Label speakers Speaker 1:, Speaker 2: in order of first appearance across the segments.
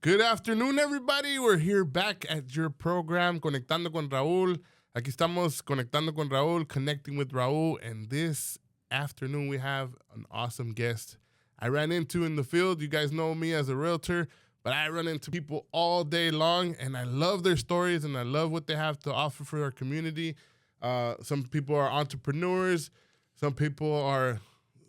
Speaker 1: Good afternoon, everybody. We're here back at your program, Conectando con Raúl. Aquí estamos conectando con Raúl, connecting with Raúl. And this afternoon, we have an awesome guest I ran into in the field. You guys know me as a realtor, but I run into people all day long, and I love their stories, and I love what they have to offer for our community. Some people are entrepreneurs. Some people are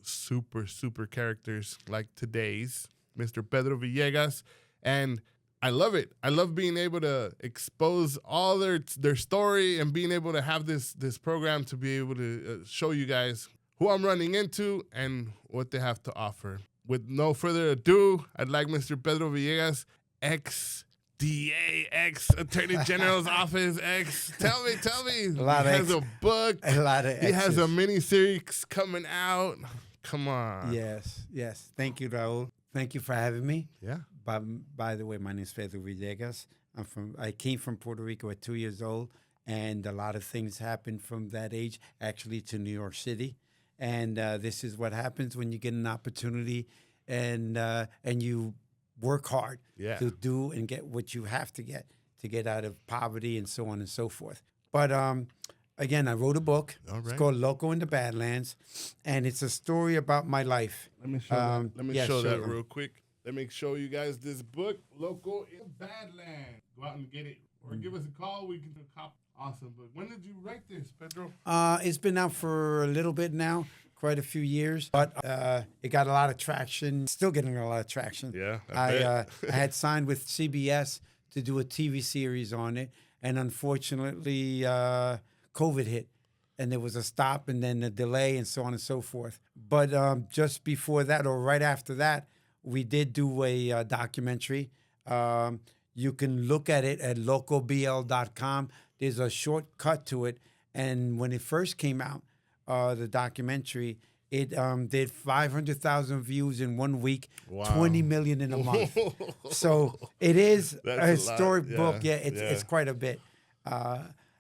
Speaker 1: super characters like today's Mr. Pedro Villegas. And I love it. I love being able to expose all their story and being able to have this program to be able to show you guys who I'm running into and what they have to offer. With no further ado, I'd like Mr. Pedro Villegas, ex-DA, ex-Attorney General's office, tell me. He has a book.
Speaker 2: A lot of
Speaker 1: He has a mini-series coming out. Come on.
Speaker 2: Yes. Thank you, Raul. Thank you for having me.
Speaker 1: Yeah.
Speaker 2: By the way, my name is Pedro Villegas. I came from Puerto Rico at 2 years old, and a lot of things happened from that age, actually, to New York City. And this is what happens when you get an opportunity and you work hard to do and get what you have to get out of poverty and so on and so forth. But again, I wrote a book.
Speaker 1: All right.
Speaker 2: It's called Loco in the Badlands, and it's a story about my life.
Speaker 1: Let me show Let me show that
Speaker 2: them.
Speaker 1: real quick. Let me show you guys this book, Loco in the Badlands. Go out and get it. Or give us a call. We can do a copy. Awesome. But when did you write this, Pedro?
Speaker 2: It's been out for a little bit now, quite a few years. But it got a lot of traction. Still getting a lot of traction.
Speaker 1: Yeah,
Speaker 2: I had signed with CBS to do a TV series on it. And unfortunately, COVID hit. And there was a stop and then a delay and so on and so forth. But just before that or right after that, we did do a documentary. You can look at it at locobl.com. There's a shortcut to it. And when it first came out, the documentary, it did 500,000 views in 1 week,
Speaker 1: wow.
Speaker 2: 20 million in a month. So it is a historic book. Yeah, it's quite a bit.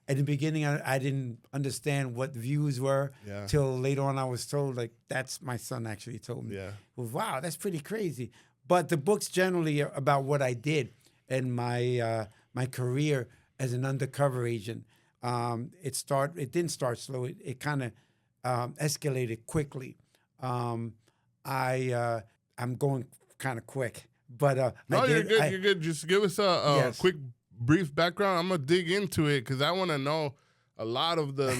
Speaker 2: At the beginning, I didn't understand what views were till later on I was told, like, that's my son actually told me.
Speaker 1: Yeah.
Speaker 2: Well, wow, that's pretty crazy. But the book's generally about what I did and my career as an undercover agent. It didn't start slow. It kind of escalated quickly. I'm going kind of quick. But
Speaker 1: no, you're good. You're good. Just give us a quick brief background. I'm gonna dig into it because I want to know a lot of the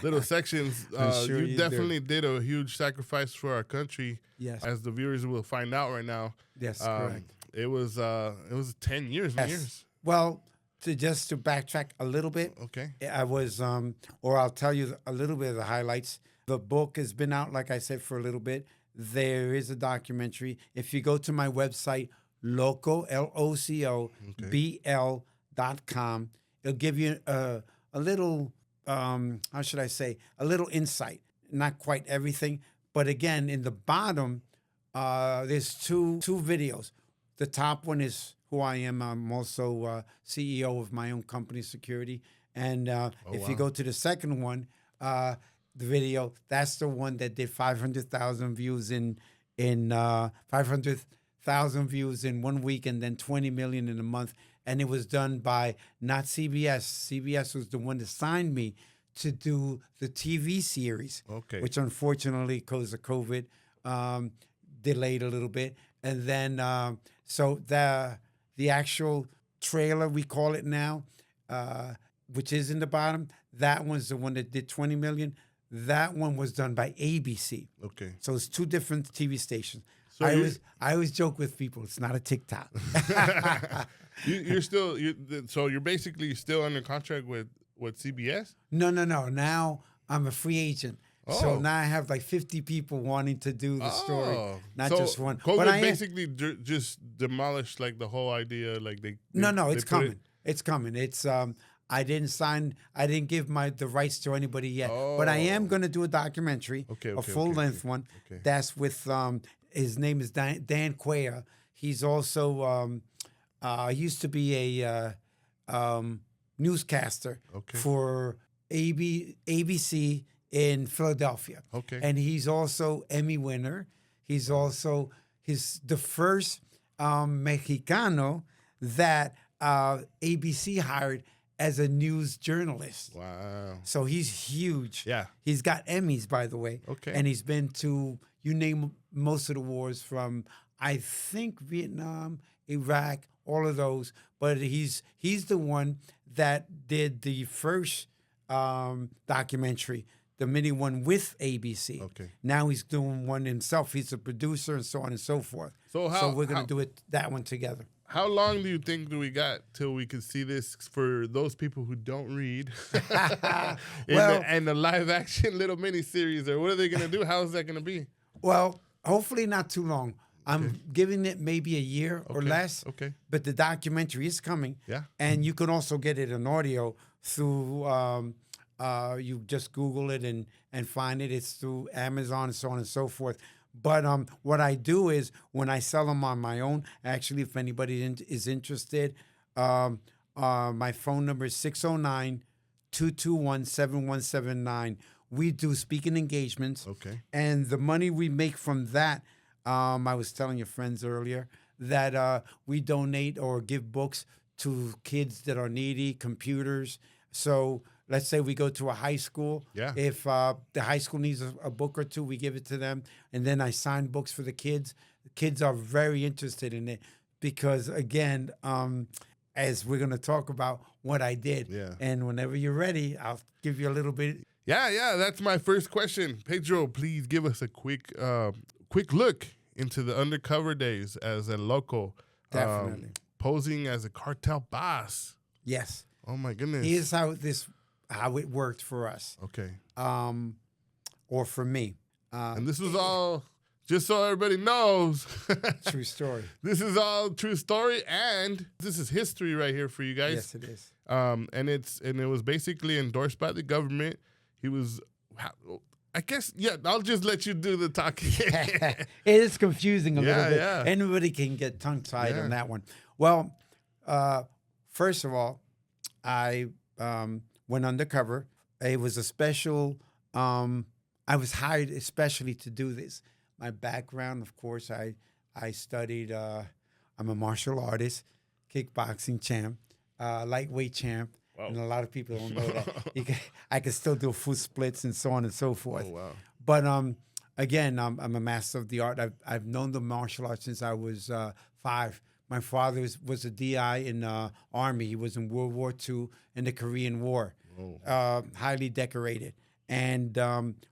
Speaker 1: little sections.
Speaker 2: Sure
Speaker 1: you definitely did a huge sacrifice for our country.
Speaker 2: Yes,
Speaker 1: as the viewers will find out right now.
Speaker 2: Yes, correct.
Speaker 1: It was 10 years. Years.
Speaker 2: Well, to backtrack a little bit.
Speaker 1: Okay.
Speaker 2: I was, or I'll tell you a little bit of the highlights. The book has been out, like I said, for a little bit. There is a documentary. If you go to my website, Loco, LOCO, BL.com, it'll give you a little, how should I say, a little insight. Not quite everything, but again, in the bottom, there's two videos. The top one is who I am. I'm also CEO of my own company, Security. And you go to the second one, the video, that's the one that did 500,000 views in 500,000 views in 1 week and then 20 million in a month. And it was done by not CBS. CBS was the one that signed me to do the TV series, which unfortunately, because of COVID, delayed a little bit. And then, so the actual trailer, we call it now, which is in the bottom, that one's the one that did 20 million. That one was done by ABC.
Speaker 1: Okay.
Speaker 2: So it's two different TV stations.
Speaker 1: So
Speaker 2: I always joke with people, it's not a TikTok.
Speaker 1: So you're basically still under contract with CBS?
Speaker 2: No. Now I'm a free agent.
Speaker 1: Oh.
Speaker 2: So now I have like 50 people wanting to do the story, not just one.
Speaker 1: COVID
Speaker 2: but I
Speaker 1: basically just demolished like the whole idea. Like
Speaker 2: it's coming. It's coming. It's I didn't give the rights to anybody yet. But I am going to do a documentary, a full-length one. Okay. That's with, his name is Dan Quayle. He's also, used to be a newscaster for ABC in Philadelphia. Okay. And he's also Emmy winner. He's also the first Mexicano that ABC hired as a news journalist.
Speaker 1: Wow.
Speaker 2: So he's huge.
Speaker 1: Yeah.
Speaker 2: He's got Emmys, by the way.
Speaker 1: Okay.
Speaker 2: And he's been to, you name most of the wars from, I think, Vietnam, Iraq, all of those. But he's the one that did the first documentary, the mini one with ABC.
Speaker 1: Okay.
Speaker 2: Now he's doing one himself. He's a producer and so on and so forth.
Speaker 1: So
Speaker 2: we're going to do that one together.
Speaker 1: How long do you think we got till we can see this for those people who don't read? And the live action little mini series, or what are they going to do? How is that going to be?
Speaker 2: Well, hopefully not too long. I'm giving it maybe a year or less.
Speaker 1: Okay.
Speaker 2: But the documentary is coming.
Speaker 1: Yeah.
Speaker 2: And you can also get it in audio through, you just Google it and find it. It's through Amazon and so on and so forth. But what I do is when I sell them on my own, actually, if anybody is interested, my phone number is 609-221-7179. We do speaking engagements.
Speaker 1: Okay.
Speaker 2: And the money we make from that, I was telling your friends earlier that we donate or give books to kids that are needy, computers. So let's say we go to a high school.
Speaker 1: Yeah.
Speaker 2: If the high school needs a book or two, we give it to them. And then I sign books for the kids. The kids are very interested in it because, again, as we're going to talk about what I did.
Speaker 1: Yeah.
Speaker 2: And whenever you're ready, I'll give you a little bit.
Speaker 1: Yeah. That's my first question. Pedro, please give us a quick look into the undercover days as a loco.
Speaker 2: Definitely.
Speaker 1: Posing as a cartel boss.
Speaker 2: Yes.
Speaker 1: Oh, my goodness.
Speaker 2: Here's how it worked for us.
Speaker 1: Okay.
Speaker 2: Or for me.
Speaker 1: And this was all, just so everybody knows.
Speaker 2: True story.
Speaker 1: This is all true story, and this is history right here for you guys.
Speaker 2: Yes, it is.
Speaker 1: And it was basically endorsed by the government. He was, I guess, yeah, I'll just let you do the talking.
Speaker 2: It is confusing a little bit.
Speaker 1: Yeah.
Speaker 2: Anybody can get tongue-tied on that one. Well, first of all, I went undercover. It was a special, I was hired especially to do this. My background, of course, I studied, I'm a martial artist, kickboxing champ, lightweight champ. Wow. And a lot of people don't know that. I can still do foot splits and so on and so forth.
Speaker 1: Oh, wow.
Speaker 2: But again, I'm a master of the art. I've known the martial arts since I was 5. My father was a DI in the Army. He was in World War II and the Korean War, highly decorated. And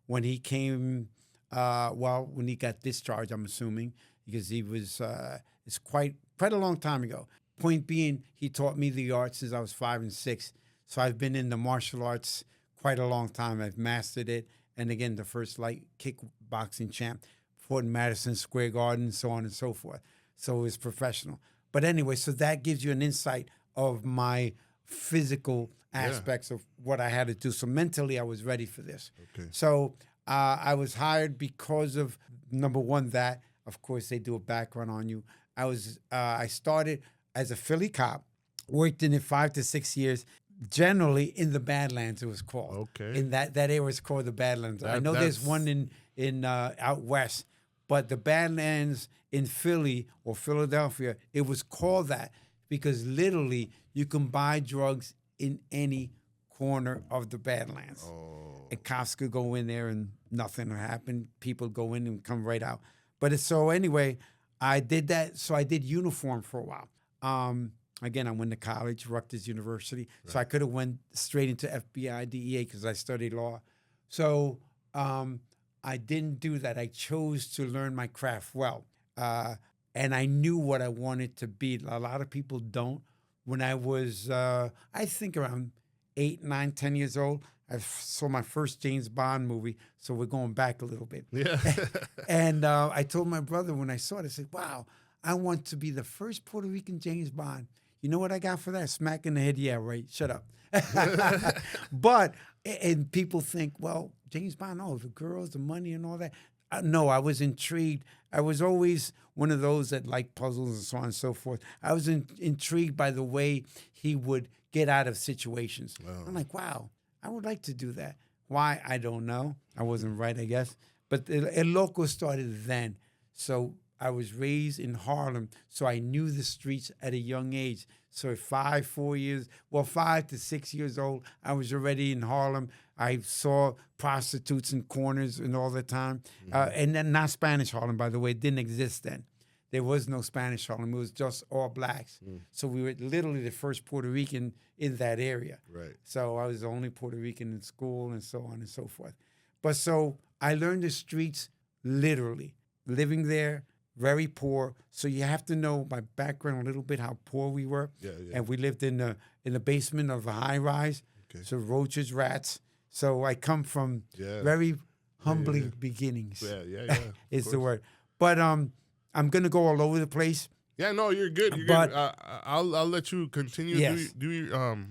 Speaker 2: when he came, when he got discharged, I'm assuming, because he was, it's quite a long time ago. Point being, he taught me the art since I was 5 and 6. So I've been in the martial arts quite a long time. I've mastered it. And again, the first light kickboxing champ, fought in Madison Square Garden, so on and so forth. So it's professional. But anyway, so that gives you an insight of my physical aspects of what I had to do. So mentally, I was ready for this.
Speaker 1: Okay.
Speaker 2: So I was hired because of, number one, that, of course, they do a background on you. I started as a Philly cop, worked in it 5 to 6 years, generally in the Badlands, it was called.
Speaker 1: Okay.
Speaker 2: In that area was called the Badlands. I know there's one in out west, but the Badlands in Philly or Philadelphia, it was called that because literally you can buy drugs in any corner of the Badlands.
Speaker 1: Oh.
Speaker 2: And cops could go in there and nothing would happen. People go in and come right out. But so anyway, I did that. So I did uniform for a while. Again, I went to college, Rutgers University, so I could have went straight into FBI, DEA because I studied law. So I didn't do that. I chose to learn my craft well, and I knew what I wanted to be. A lot of people don't. When I was, I think around 8, 9, 10 years old, I saw my first James Bond movie, so we're going back a little bit.
Speaker 1: Yeah.
Speaker 2: And I told my brother when I saw it, I said, wow, I want to be the first Puerto Rican James Bond. You know what I got for that? Smack in the head. Yeah, right. Shut up. But, and people think, well, James Bond, oh, the girls, the money and all that. No, I was intrigued. I was always one of those that liked puzzles and so on and so forth. I was intrigued by the way he would get out of situations. Oh. I'm like, wow, I would like to do that. Why? I don't know. I wasn't right, I guess. But El Loco started then. So I was raised in Harlem, so I knew the streets at a young age. So at 5 to 6 years old, I was already in Harlem. I saw prostitutes in corners and all the time. And then not Spanish Harlem, by the way, it didn't exist then. There was no Spanish Harlem. It was just all blacks. So we were literally the first Puerto Rican in that area.
Speaker 1: Right.
Speaker 2: So I was the only Puerto Rican in school and so on and so forth. But so I learned the streets literally, living there, very poor. So you have to know my background a little bit, how poor we were.
Speaker 1: Yeah.
Speaker 2: And we lived in the basement of a high rise.
Speaker 1: Okay.
Speaker 2: So roaches, rats. So I come from very humbling beginnings.
Speaker 1: Yeah.
Speaker 2: Is the word. But I'm gonna go all over the place.
Speaker 1: Yeah, no, you're good. You're
Speaker 2: But-
Speaker 1: good. I'll let you continue.
Speaker 2: Yes.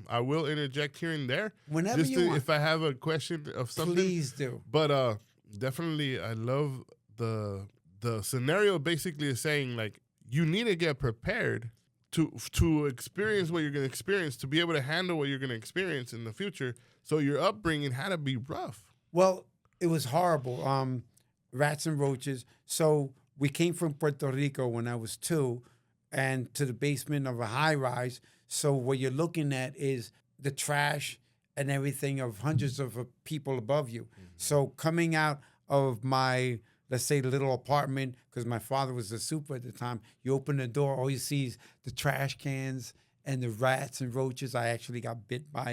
Speaker 1: I will interject here and there.
Speaker 2: Whenever
Speaker 1: just
Speaker 2: you want.
Speaker 1: if I have a question of something.
Speaker 2: Please do.
Speaker 1: But definitely, I love the scenario. Basically, is saying like you need to get prepared to experience what you're going to experience, to be able to handle what you're going to experience in the future. So your upbringing had to be rough.
Speaker 2: Well, it was horrible. Rats and roaches. So we came from Puerto Rico when I was 2 and to the basement of a high rise. So what you're looking at is the trash and everything of hundreds of people above you. So coming out of my, let's say, the little apartment, because my father was the super at the time, you open the door, all you see is the trash cans and the rats and roaches. I actually got bit by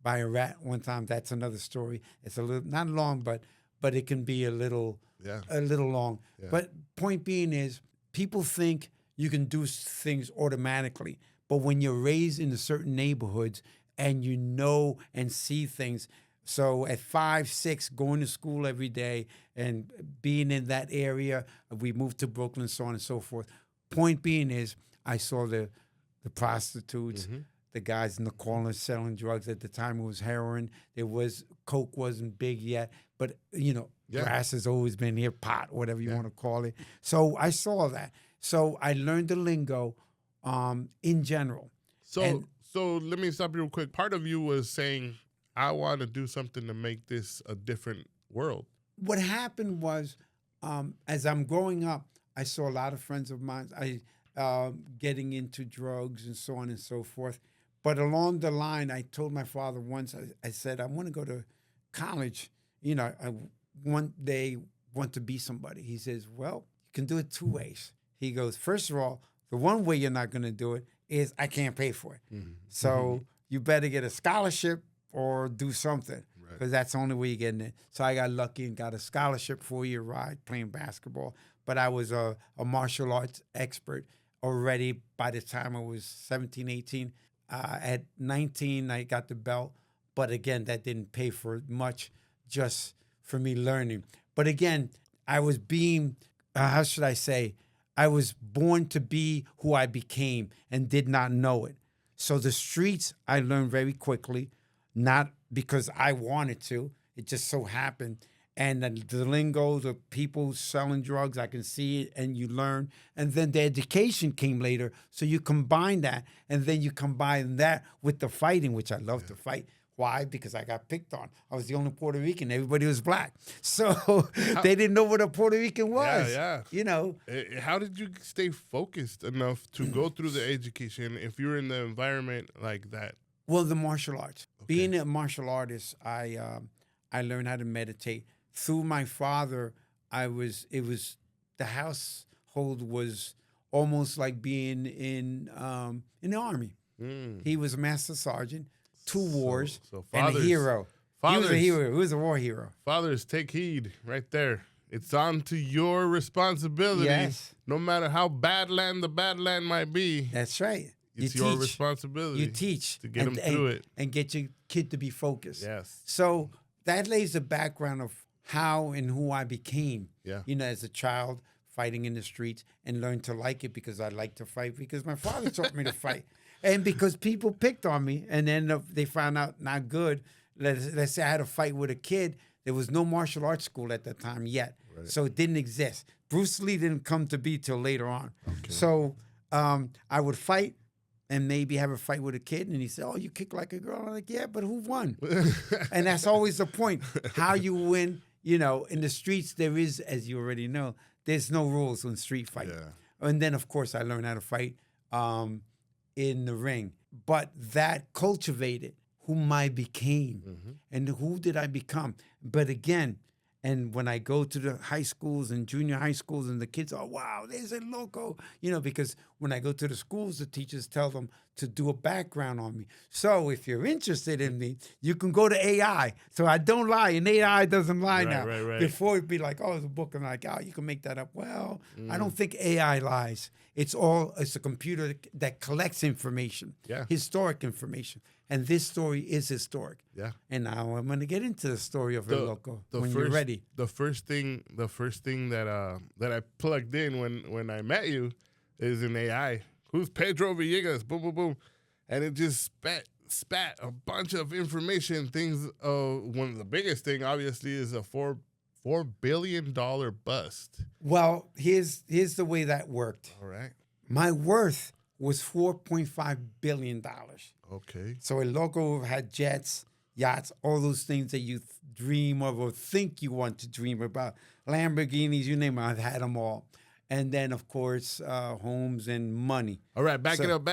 Speaker 2: a rat one time. That's another story. It's a little, not long, but it can be a little long.
Speaker 1: Yeah.
Speaker 2: But point being is, people think you can do things automatically. But when you're raised in certain neighborhoods and you know and see things, so at 5, 6, going to school every day and being in that area, we moved to Brooklyn, so on and so forth. Point being is, I saw the prostitutes, the guys in the corner selling drugs. At the time, it was heroin. Coke wasn't big yet, but grass has always been here, pot, whatever you want to call it. So I saw that. So I learned the lingo in general.
Speaker 1: So let me stop you real quick. Part of you was saying, I want to do something to make this a different world.
Speaker 2: What happened was, as I'm growing up, I saw a lot of friends of mine getting into drugs and so on and so forth. But along the line, I told my father once, I said, I want to go to college. I one day want to be somebody. He says, well, you can do it 2 ways. He goes, first of all, the one way you're not going to do it is I can't pay for it. So you better get a scholarship or do something, because that's the only way you're getting it. So I got lucky and got a scholarship, 4-year ride playing basketball. But I was a martial arts expert already by the time I was 17, 18. At 19, I got the belt. But again, that didn't pay for much, just for me learning. But again, I was being, how should I say, I was born to be who I became and did not know it. So the streets, I learned very quickly, not because I wanted to. It just so happened. And the lingo, the people selling drugs, I can see it, and you learn. And then the education came later. So you combine that, and then you combine that with the fighting, which I love to fight. Why? Because I got picked on. I was the only Puerto Rican. Everybody was black. So they didn't know what a Puerto Rican was. How
Speaker 1: did you stay focused enough to go through the education if you're in the environment like that?
Speaker 2: Well, the martial arts. Okay. Being a martial artist, I learned how to meditate. Through my father, the household was almost like being in the army. He was a master sergeant. 2 wars, and a hero. He was a hero. He was a war hero.
Speaker 1: Fathers, take heed right there. It's on to your responsibility.
Speaker 2: Yes.
Speaker 1: No matter how the badland might be.
Speaker 2: That's right.
Speaker 1: It's your responsibility.
Speaker 2: You teach.
Speaker 1: To get them through it.
Speaker 2: And get your kid to be focused.
Speaker 1: Yes.
Speaker 2: So that lays the background of how and who I became.
Speaker 1: Yeah.
Speaker 2: As a child, fighting in the streets, and learned to like it because I like to fight, because my father taught me to fight. And because people picked on me, and then they found out not good. Let's say I had a fight with a kid. There was no martial arts school at that time yet. Right. So it didn't exist. Bruce Lee didn't come to be till later on. Okay. So I would fight and maybe have a fight with a kid. And he said, oh, you kick like a girl. I'm like, yeah, but who won? And that's always the point. How you win You know, in the streets, there is, as you already know, there's no rules on street fight.
Speaker 1: Yeah.
Speaker 2: And then, of course, I learned how to fight in the ring. But that cultivated whom I became. And who did I become? But again, and when I go to the high schools and junior high schools and the kids, oh, wow, there's a loco. You know, because when I go to the schools, the teachers tell them to do a background on me. So if you're interested in me, you can go to AI. So I don't lie, and AI doesn't lie now.
Speaker 1: Right.
Speaker 2: Before it'd be like, oh, it's a book. I'm like, oh, you can make that up. Well, I don't think AI lies. It's a computer that collects information, historic information. And this story is historic. Yeah. And now I'm going to get into the story of El Loco when you're ready.
Speaker 1: The first thing that I plugged in when I met you is an AI. Who's Pedro Villegas? Boom, boom, boom. And it just spat a bunch of information. Things. One of the biggest thing, obviously, is a $4 billion bust.
Speaker 2: Well, here's the way that worked.
Speaker 1: All right.
Speaker 2: My worth was $4.5 billion.
Speaker 1: Okay.
Speaker 2: So El Loco had jets, yachts, all those things that you dream of or think you want to dream about. Lamborghinis, you name it, I've had them all. And then, of course, homes and money.
Speaker 1: All right, back it up.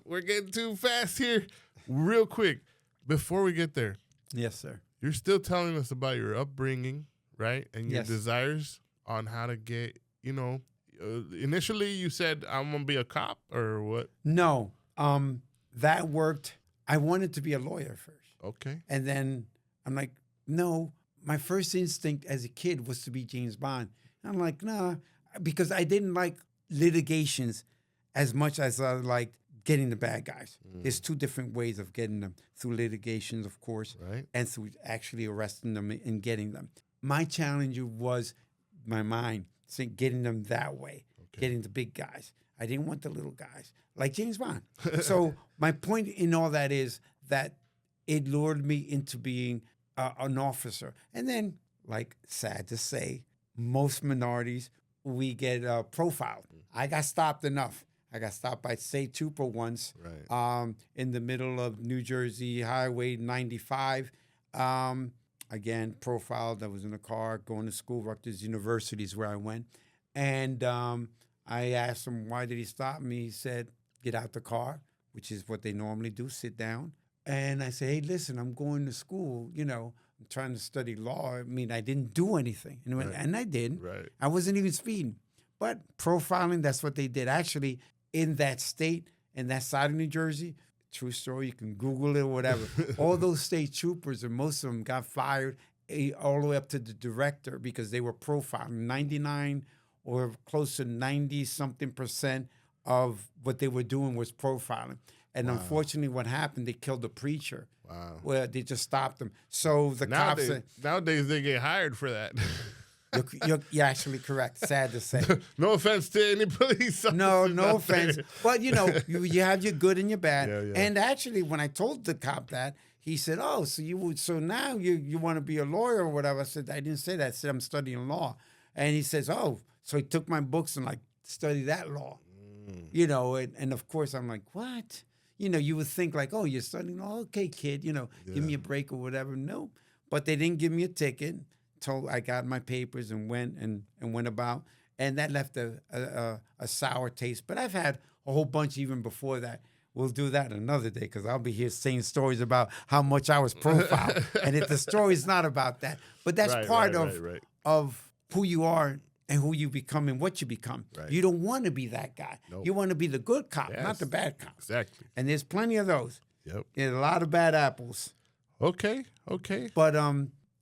Speaker 1: We're getting too fast here. Real quick, before we get there.
Speaker 2: Yes, sir.
Speaker 1: You're still telling us about your upbringing, right? And your desires on how to get, initially you said, I'm going to be a cop or what?
Speaker 2: No. That worked. I wanted to be a lawyer first.
Speaker 1: Okay.
Speaker 2: And then I'm like, no, my first instinct as a kid was to be James Bond. And I'm like, nah, because I didn't like litigations as much as I liked getting the bad guys. There's two different ways of getting them, through litigations, of course, and through actually arresting them and getting them. My challenge was my mind, getting them that way, getting the big guys. I didn't want the little guys, like James Bond. So my point in all that is that it lured me into being an officer. And then, like, sad to say, most minorities, we get profiled. I got stopped enough. I got stopped by state trooper once in the middle of New Jersey Highway 95. Again, profiled. I was in a car going to school. Rutgers University is where I went. And I asked him, why did he stop me? He said, get out the car, which is what they normally do, sit down. And I said, hey, listen, I'm going to school. I'm trying to study law. I mean, I didn't do anything. And I did.
Speaker 1: Right.
Speaker 2: I wasn't even speeding. But profiling, that's what they did. Actually, in that state, in that side of New Jersey, true story, you can Google it or whatever. All those state troopers, and most of them got fired all the way up to the director because they were profiling. 99 or close to 90-something% of what they were doing was profiling. And unfortunately, what happened, they killed the preacher. Wow. Well, they just stopped him. So the cops...
Speaker 1: Nowadays, they get hired for that.
Speaker 2: You're actually correct. Sad to say.
Speaker 1: No offense to any police officers.
Speaker 2: No offense. But, you have your good and your bad. Yeah. And actually, when I told the cop that, he said, oh, so now you want to be a lawyer or whatever. I said, I didn't say that. I said, I'm studying law. And he says, oh, so he took my books and, study that law. And of course, I'm like, what? You would think oh, you're studying law? Okay, kid, give me a break or whatever. No. But they didn't give me a ticket. I got my papers and went about. And that left a sour taste. But I've had a whole bunch even before that. We'll do that another day because I'll be here saying stories about how much I was profiled. And if the story's not about that. But that's part of who you are and who you become and what you become. Right. You don't want to be that guy. Nope. You want to be the good cop, not the bad cop.
Speaker 1: Exactly.
Speaker 2: And there's plenty of those.
Speaker 1: Yep.
Speaker 2: There's a lot of bad apples.
Speaker 1: Okay.
Speaker 2: But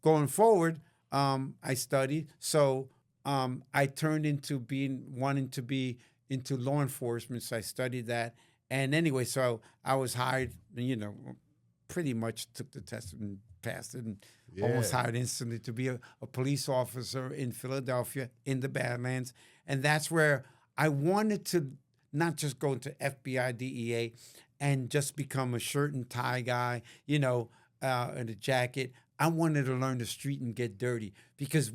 Speaker 2: going forward, I studied. So I turned into wanting to be into law enforcement. So I studied that. And anyway, so I was hired, pretty much took the test and passed it and almost hired instantly to be a police officer in Philadelphia in the Badlands. And that's where I wanted to not just go into FBI, DEA, and just become a shirt and tie guy, and a jacket. I wanted to learn the street and get dirty because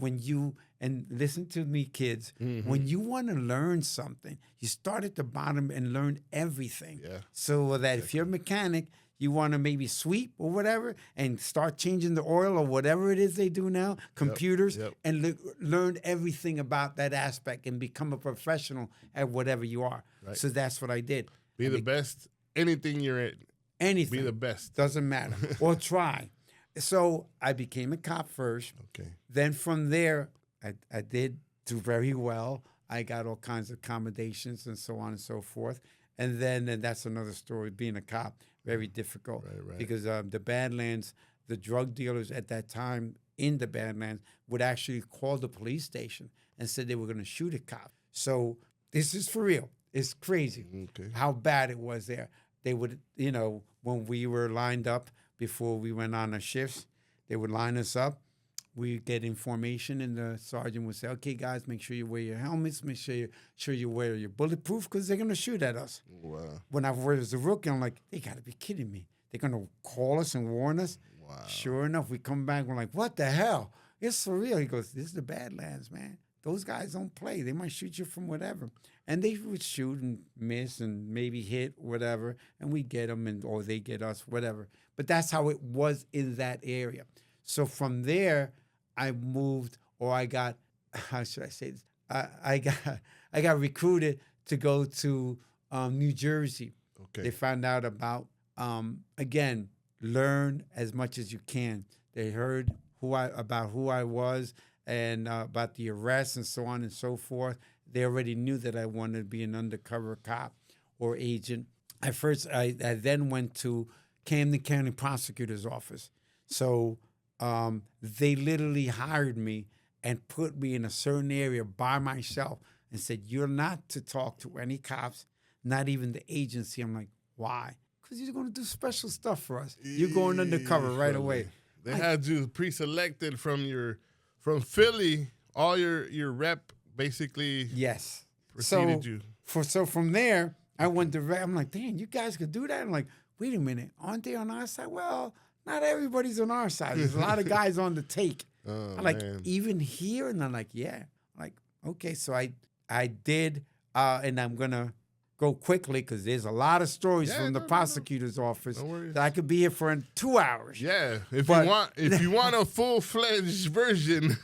Speaker 2: and listen to me, kids, when you want to learn something, you start at the bottom and learn everything.
Speaker 1: Yeah.
Speaker 2: So that if you're a mechanic, you want to maybe sweep or whatever and start changing the oil or whatever it is they do now, computers, and learn everything about that aspect and become a professional at whatever you are.
Speaker 1: Right.
Speaker 2: So that's what I did.
Speaker 1: Be the best. Anything you're in.
Speaker 2: Anything.
Speaker 1: Be the best.
Speaker 2: Doesn't matter. Or try. So I became a cop first.
Speaker 1: Okay.
Speaker 2: Then from there, I did do very well. I got all kinds of accommodations and so on and so forth. And that's another story, being a cop, very difficult.
Speaker 1: Right.
Speaker 2: Because the Badlands, the drug dealers at that time in the Badlands would actually call the police station and said they were going to shoot a cop. So this is for real. It's crazy how bad it was there. They would, when we were lined up before we went on our shifts, they would line us up. We'd get information, and the sergeant would say, okay, guys, make sure you wear your helmets. Make sure you wear your bulletproof because they're going to shoot at us.
Speaker 1: Wow.
Speaker 2: When I was a rookie, I'm like, they got to be kidding me. They're going to call us and warn us?
Speaker 1: Wow.
Speaker 2: Sure enough, we come back, we're like, what the hell? It's surreal. He goes, this is the Badlands, man. Those guys don't play. They might shoot you from whatever. And they would shoot and miss and maybe hit, whatever, and we get them or they get us, whatever. But that's how it was in that area. So from there, I moved, or I got, how should I say this? I got recruited to go to New Jersey.
Speaker 1: Okay.
Speaker 2: They found out about, again, learn as much as you can. They heard about who I was and about the arrests and so on and so forth. They already knew that I wanted to be an undercover cop or agent. I then went to Camden County Prosecutor's Office. So they literally hired me and put me in a certain area by myself and said, you're not to talk to any cops, not even the agency. I'm like, why? Because you're going to do special stuff for us. You're going undercover right away.
Speaker 1: They had you pre-selected from Philly. All your rep basically preceded you.
Speaker 2: So from there, I went direct. I'm like, damn, you guys could do that? I'm like, wait a minute, aren't they on our side? Well, not everybody's on our side. There's a lot of guys on the take. I'm like,
Speaker 1: man.
Speaker 2: even here? And I'm like, yeah. I'm like, okay. So I did, and I'm going to go quickly because there's a lot of stories from the prosecutor's office that I could be here for 2 hours.
Speaker 1: Yeah. If you want a full-fledged version,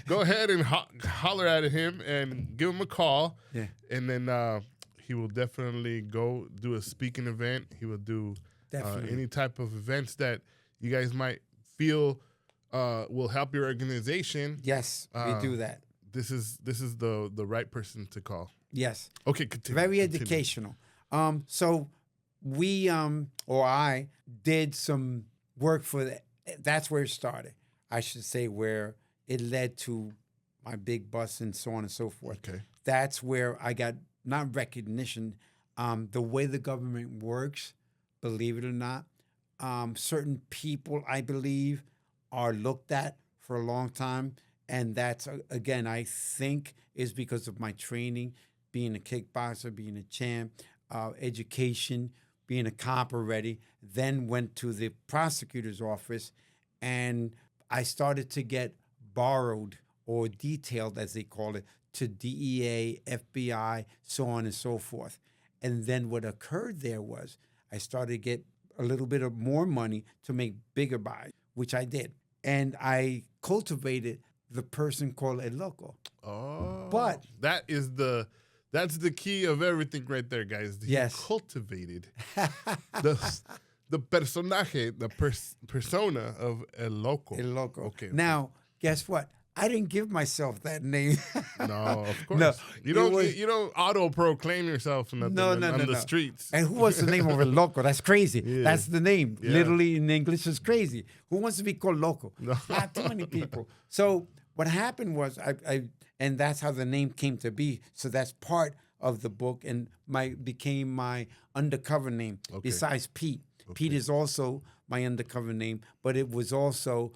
Speaker 1: go ahead and holler at him and give him a call.
Speaker 2: Yeah.
Speaker 1: And then he will definitely go do a speaking event. He will do any type of events that you guys might feel will help your organization.
Speaker 2: Yes, we do that.
Speaker 1: This is the right person to call.
Speaker 2: Yes.
Speaker 1: Okay, continue.
Speaker 2: Very educational. So we or I did some work for that. That's where it started. I should say where it led to my big bus and so on and so forth.
Speaker 1: Okay.
Speaker 2: That's where I got not recognition. The way the government works, believe it or not, certain people, I believe, are looked at for a long time. And that's, again, I think is because of my training, being a kickboxer, being a champ, education, being a cop already, then went to the prosecutor's office, and I started to get borrowed or detailed, as they call it, to DEA, FBI, so on and so forth. And then what occurred there was I started to get a little bit of more money to make bigger buys, which I did. And I cultivated the person called El Loco.
Speaker 1: Oh.
Speaker 2: But
Speaker 1: that's the key of everything right there, guys.
Speaker 2: Yes.
Speaker 1: He cultivated the personaje, the persona of El Loco.
Speaker 2: El Loco.
Speaker 1: Okay.
Speaker 2: Now, guess what? I didn't give myself that name.
Speaker 1: No, of course.
Speaker 2: No,
Speaker 1: you don't auto-proclaim yourself on the streets.
Speaker 2: And who wants the name of El Loco? That's crazy.
Speaker 1: Yeah.
Speaker 2: That's the name.
Speaker 1: Yeah.
Speaker 2: Literally in English is crazy. Who wants to be called Loco?
Speaker 1: No.
Speaker 2: Not too many people. So what happened was and that's how the name came to be. So that's part of the book and became my undercover name besides Pete. Okay. Pete is also my undercover name, but it was also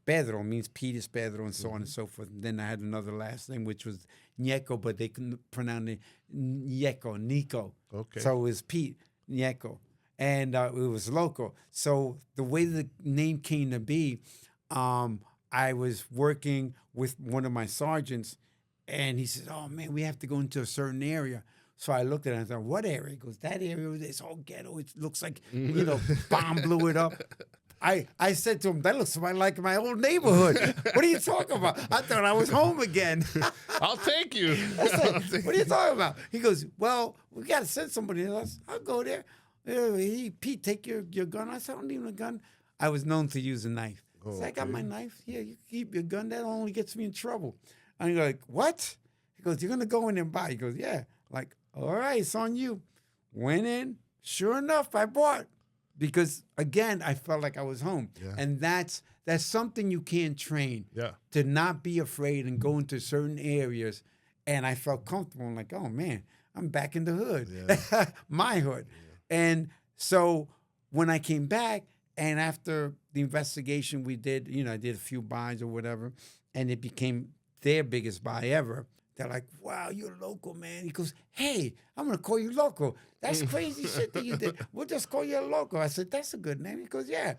Speaker 2: Pedro, means Pete is Pedro, and so on and so forth. And then I had another last name, which was Nieco, but they couldn't pronounce it Nico.
Speaker 1: Okay.
Speaker 2: So it was Pete, Nieco. and it was Loco. So the way the name came to be, I was working with one of my sergeants, and he said, "Oh man, we have to go into a certain area." So I looked at it and I thought, "What area?" He goes, "That area. It's all ghetto. It looks like bomb blew it up." I said to him, "That looks like my old neighborhood. What are you talking about? I thought I was home again."
Speaker 1: I'll take you.
Speaker 2: I said, "What are you talking about?" He goes, "Well, we got to send somebody else. I'll go there." Pete, take your gun. I said, "I don't need a gun." I was known to use a knife.
Speaker 1: Oh,
Speaker 2: So I got my knife. Yeah, you keep your gun. That only gets me in trouble. And you're like, "What?" He goes, "You're going to go in and buy." He goes, "Yeah." Like, all right, it's on you. Went in. Sure enough, I bought. Because, again, I felt like I was home.
Speaker 1: Yeah.
Speaker 2: And that's something you can't train.
Speaker 1: Yeah.
Speaker 2: To not be afraid and go into certain areas. And I felt comfortable. I'm like, oh, man, I'm back in the hood. Yeah. My hood. Yeah. And so when I came back, and after the investigation we did, I did a few buys or whatever, and it became their biggest buy ever. They're like, "Wow, you're Loco, man." He goes, "Hey, I'm going to call you Loco. That's crazy shit that you did. We'll just call you a Loco." I said, "That's a good name." He goes, "Yeah,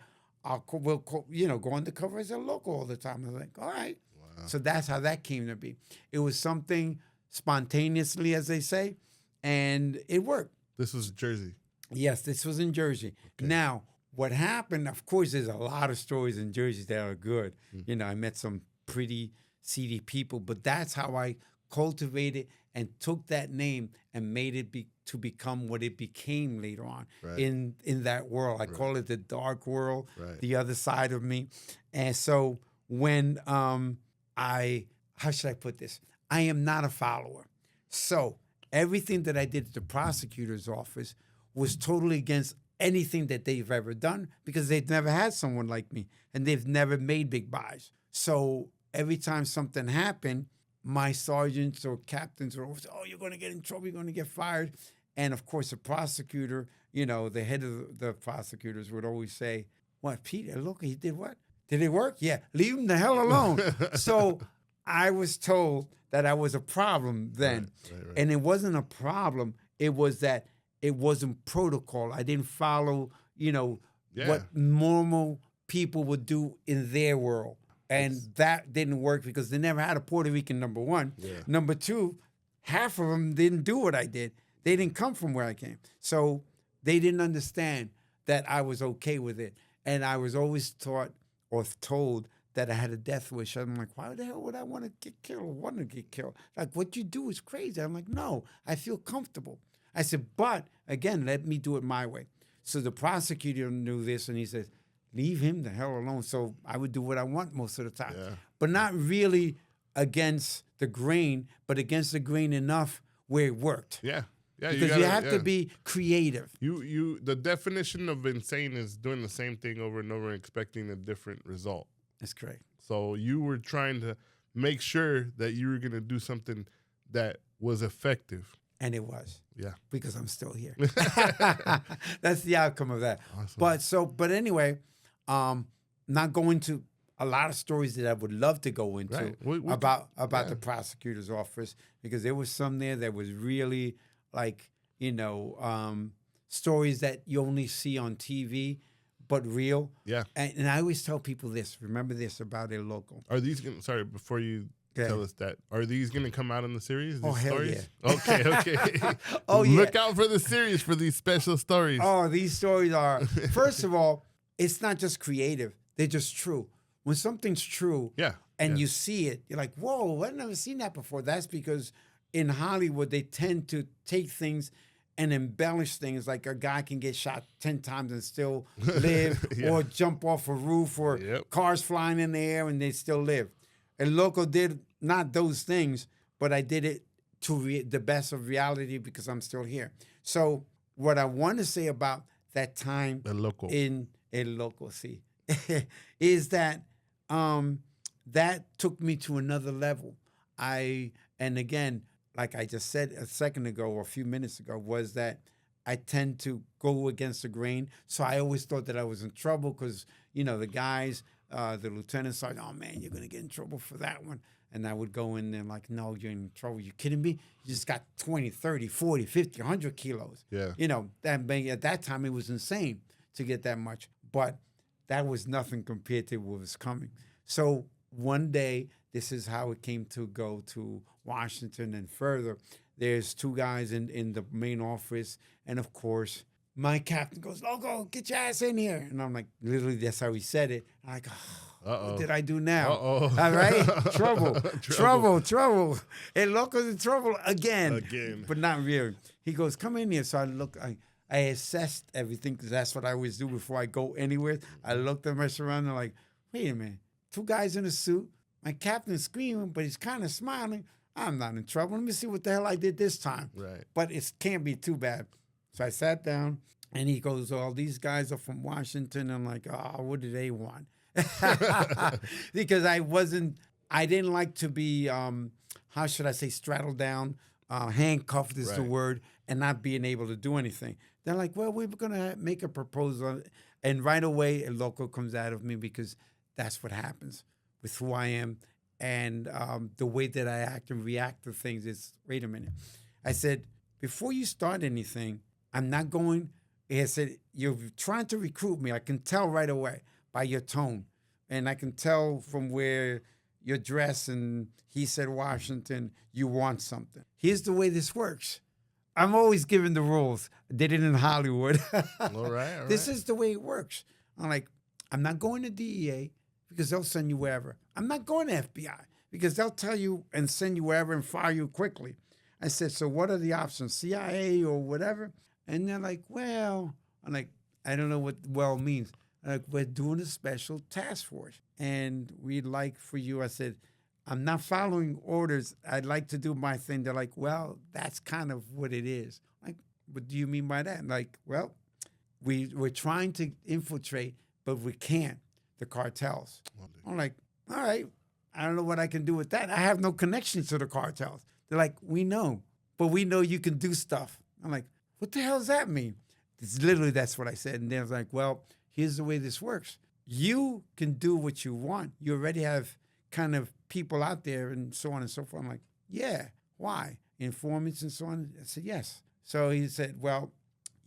Speaker 2: we'll go undercover as a Loco all the time." I was like, "All right." Wow. So that's how that came to be. It was something spontaneously, as they say, and it worked.
Speaker 1: This was Jersey.
Speaker 2: Yes, this was in Jersey. Okay. Now, what happened, of course, there's a lot of stories in Jersey that are good. Mm-hmm. I met some pretty seedy people, but that's how I cultivated and took that name and made it to become what it became later on in that world. I call it the dark world, the other side of me. And so when how should I put this? I am not a follower. So everything that I did at the prosecutor's office was totally against anything that they've ever done because they've never had someone like me and they've never made big buys. So every time something happened, my sergeants or captains would always say, "Oh, you're going to get in trouble. You're going to get fired." And, of course, the prosecutor, the head of the prosecutors would always say, "What, Pedro El Loco, he did what? Did it work? Yeah, leave him the hell alone." So I was told that I was a problem then. Right. And it wasn't a problem. It was that it wasn't protocol. I didn't follow, what normal people would do in their world. And that didn't work because they never had a Puerto Rican, number one. Yeah. Number two, half of them didn't do what I did. They didn't come from where I came. So they didn't understand that I was okay with it. And I was always taught or told that I had a death wish. I'm like, why the hell would I want to get killed or want to get killed? Like, what you do is crazy. I'm like, no, I feel comfortable. I said, but, again, let me do it my way. So the prosecutor knew this, and he said, leave him the hell alone. So I would do what I want most of the time. Yeah. But not really against the grain, but against the grain enough where it worked.
Speaker 1: Yeah. Yeah,
Speaker 2: because you have to be creative.
Speaker 1: The definition of insane is doing the same thing over and over and expecting a different result.
Speaker 2: That's correct. So
Speaker 1: you were trying to make sure that you were going to do something that was effective.
Speaker 2: And it was.
Speaker 1: Yeah.
Speaker 2: Because I'm still here. That's the outcome of that.
Speaker 1: Awesome.
Speaker 2: But anyway, not going to a lot of stories that I would love to go into about the prosecutor's office, because there was some there that was really like, stories that you only see on TV, but real.
Speaker 1: Yeah.
Speaker 2: And I always tell people this, remember this about El Loco.
Speaker 1: Are these, sorry, before you tell us that, are these going to come out in the series?
Speaker 2: Oh, hell
Speaker 1: stories?
Speaker 2: Yeah.
Speaker 1: Okay.
Speaker 2: Oh, yeah.
Speaker 1: Look out for the series for these special stories.
Speaker 2: Oh, these stories are, first of all, it's not just creative. They're just true. When something's true and you see it, you're like, whoa, I've never seen that before. That's because in Hollywood, they tend to take things and embellish things, like a guy can get shot 10 times and still live, or jump off a roof, or cars flying in the air and they still live. El Loco did not those things, but I did it to the best of reality because I'm still here. So what I want to say about that time in El Loco, is that that took me to another level. And again, like I just said a second ago or a few minutes ago, was that I tend to go against the grain. So I always thought that I was in trouble because, the guys the lieutenant sergeant, oh man, you're gonna get in trouble for that one. And I would go in there like, no, you're in trouble. You kidding me? You just got 20, 30, 40, 50, 100 kilos.
Speaker 1: Yeah.
Speaker 2: You know, at that time it was insane to get that much. But that was nothing compared to what was coming. So one day, this is how it came to go to Washington and further. There's two guys in the main office. And of course, my captain goes, Loco, get your ass in here. And I'm like, literally, that's how he said it. I'm like, what did I do now?
Speaker 1: Uh-oh.
Speaker 2: All right? Trouble. El Loco's in trouble again. But not really. He goes, come in here. So I look, I assessed everything because that's what I always do before I go anywhere. I looked at my surroundings like, wait a minute. Two guys in a suit. My captain's screaming, but he's kind of smiling. I'm not in trouble. Let me see what the hell I did this time.
Speaker 1: Right.
Speaker 2: But it can't be too bad. So I sat down, and he goes, oh, these guys are from Washington. I'm like, oh, what do they want? Because I didn't like to be, how should I say, straddled down, handcuffed is the word, and not being able to do anything. They're like, well, we're going to make a proposal. And right away, El Loco comes out of me because that's what happens with who I am. And the way that I act and react to things is, wait a minute. I said, before you start anything, I'm not going. I said, you're trying to recruit me. I can tell right away by your tone. And I can tell from where you're dressed. And he said, Washington, you want something. Here's the way this works. I'm always giving the rules. I did it in Hollywood.
Speaker 1: All right.
Speaker 2: This is the way it works. I'm like, I'm not going to DEA because they'll send you wherever. I'm not going to FBI because they'll tell you and send you wherever and fire you quickly. I said, so what are the options, CIA or whatever? And they're like, well, I'm like, I don't know what well means. I'm like, we're doing a special task force. And we'd like for you, I said, I'm not following orders. I'd like to do my thing. They're like, well, that's kind of what it is. Like, what do you mean by that? Like, well, we're trying to infiltrate, but we can't, the cartels. I'm like, all right, I don't know what I can do with that. I have no connection to the cartels. They're like, we know, but we know you can do stuff. I'm like, what the hell does that mean? It's literally, that's what I said. And they're like, well, here's the way this works. You can do what you want. You already have kind of people out there and so on and so forth. I'm like, yeah, why? Informants and so on? I said, yes. So he said, well,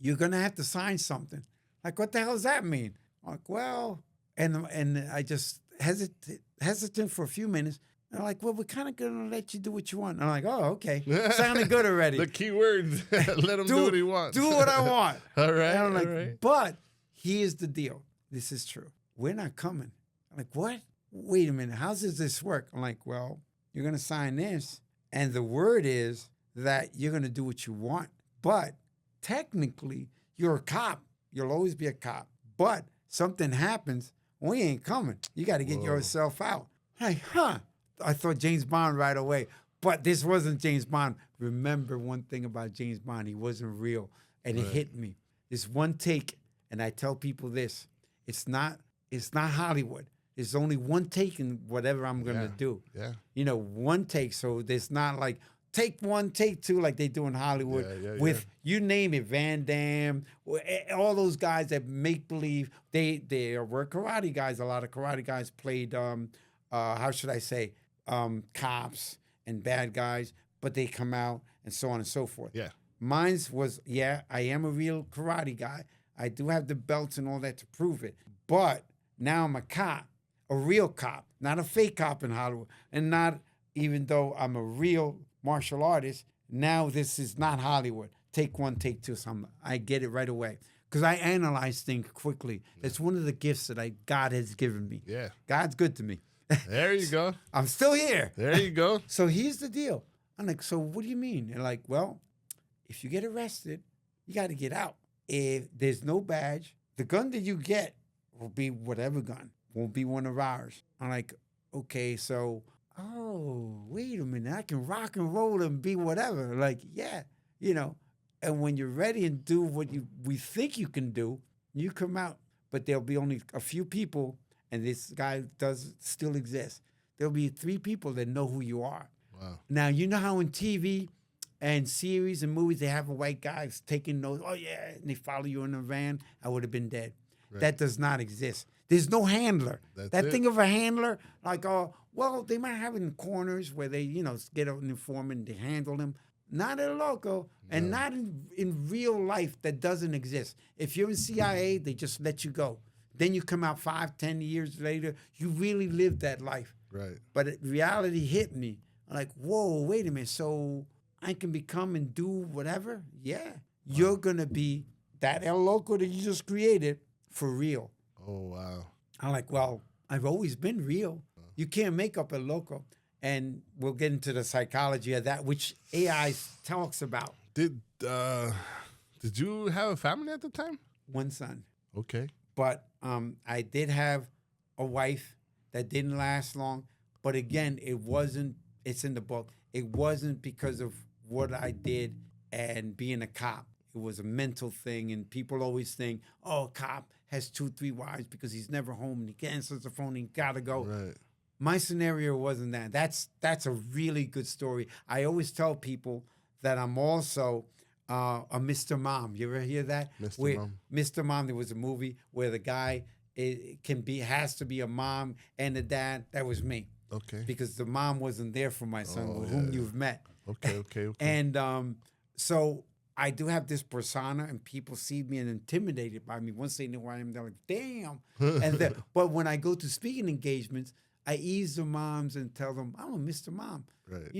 Speaker 2: you're going to have to sign something. Like, what the hell does that mean? I'm like, well, and I just hesitant for a few minutes. And I'm like, well, we're kind of going to let you do what you want. And I'm like, oh, okay. Sounded good already.
Speaker 1: The key words. Let him do what he wants.
Speaker 2: Do what I want.
Speaker 1: All right.
Speaker 2: And I'm like, but here's the deal. This is true. We're not coming. I'm like, what? Wait a minute. How does this work? I'm like, well, you're going to sign this. And the word is that you're going to do what you want. But technically, you're a cop. You'll always be a cop. But something happens, we ain't coming. You got to get yourself out. Like, I thought James Bond right away. But this wasn't James Bond. Remember one thing about James Bond. He wasn't real. And it hit me. This one take, and I tell people this. It's not Hollywood. There's only one take in whatever I'm going to do.
Speaker 1: Yeah.
Speaker 2: You know, one take. So there's not like take one, take two like they do in Hollywood with, you name it, Van Damme, all those guys that make believe. They were karate guys. A lot of karate guys played, how should I say, cops and bad guys, but they come out and so on and so forth.
Speaker 1: Yeah.
Speaker 2: Mine's was, I am a real karate guy. I do have the belts and all that to prove it. But now I'm a cop, a real cop, not a fake cop in Hollywood. And not, even though I'm a real martial artist, now this is not Hollywood. Take one, take two. So I get it right away. Because I analyze things quickly. It's one of the gifts that God has given me.
Speaker 1: Yeah.
Speaker 2: God's good to me.
Speaker 1: There you go.
Speaker 2: I'm still here.
Speaker 1: There you go.
Speaker 2: So here's the deal. I'm like, so what do you mean? They're like, well, if you get arrested, you got to get out. If there's no badge, the gun that you get will be whatever gun. Won't be one of ours. I'm like, okay, so, oh, wait a minute. I can rock and roll and be whatever. Like, yeah, you know. And when you're ready and do what we think you can do, you come out. But there'll be only a few people, and this guy does still exist. There'll be 3 people that know who you are.
Speaker 1: Wow.
Speaker 2: Now, you know how in TV and series and movies, they have a white guy taking notes. Oh, yeah, and they follow you in a van. I would have been dead.
Speaker 1: Right.
Speaker 2: That does not exist. There's no handler.
Speaker 1: That's
Speaker 2: that
Speaker 1: it.
Speaker 2: thing of a handler, like, well, they might have it in corners where they, get an informant to handle them. Not in Loco, and not in real life. That doesn't exist. If you're in CIA, they just let you go. Then you come out 5, 10 years later, you really lived that life.
Speaker 1: Right.
Speaker 2: But reality hit me. I'm like, whoa, wait a minute. So I can become and do whatever? Yeah. You're going to be that El Loco that you just created for real.
Speaker 1: Oh, wow.
Speaker 2: I'm like, well, I've always been real. You can't make up El Loco. And we'll get into the psychology of that, which AI talks about.
Speaker 1: Did you have a family at the time?
Speaker 2: One son.
Speaker 1: Okay.
Speaker 2: But I did have a wife that didn't last long. But again, it's in the book. It wasn't because of what I did and being a cop. It was a mental thing. And people always think, oh, a cop has 2, 3 wives because he's never home and he answers the phone and he gotta go.
Speaker 1: Right.
Speaker 2: My scenario wasn't that. That's a really good story. I always tell people that I'm also a Mr. Mom. You ever hear that? Mr. Mom, there was a movie where the guy has to be a mom and a dad. That was me.
Speaker 1: Okay.
Speaker 2: Because the mom wasn't there for my son, whom you've met.
Speaker 1: Okay.
Speaker 2: And so I do have this persona, and people see me and intimidated by me. Once they know who I am, they're like, damn. But when I go to speaking engagements, I ease the moms and tell them, I'm a Mr. Mom.
Speaker 1: Right.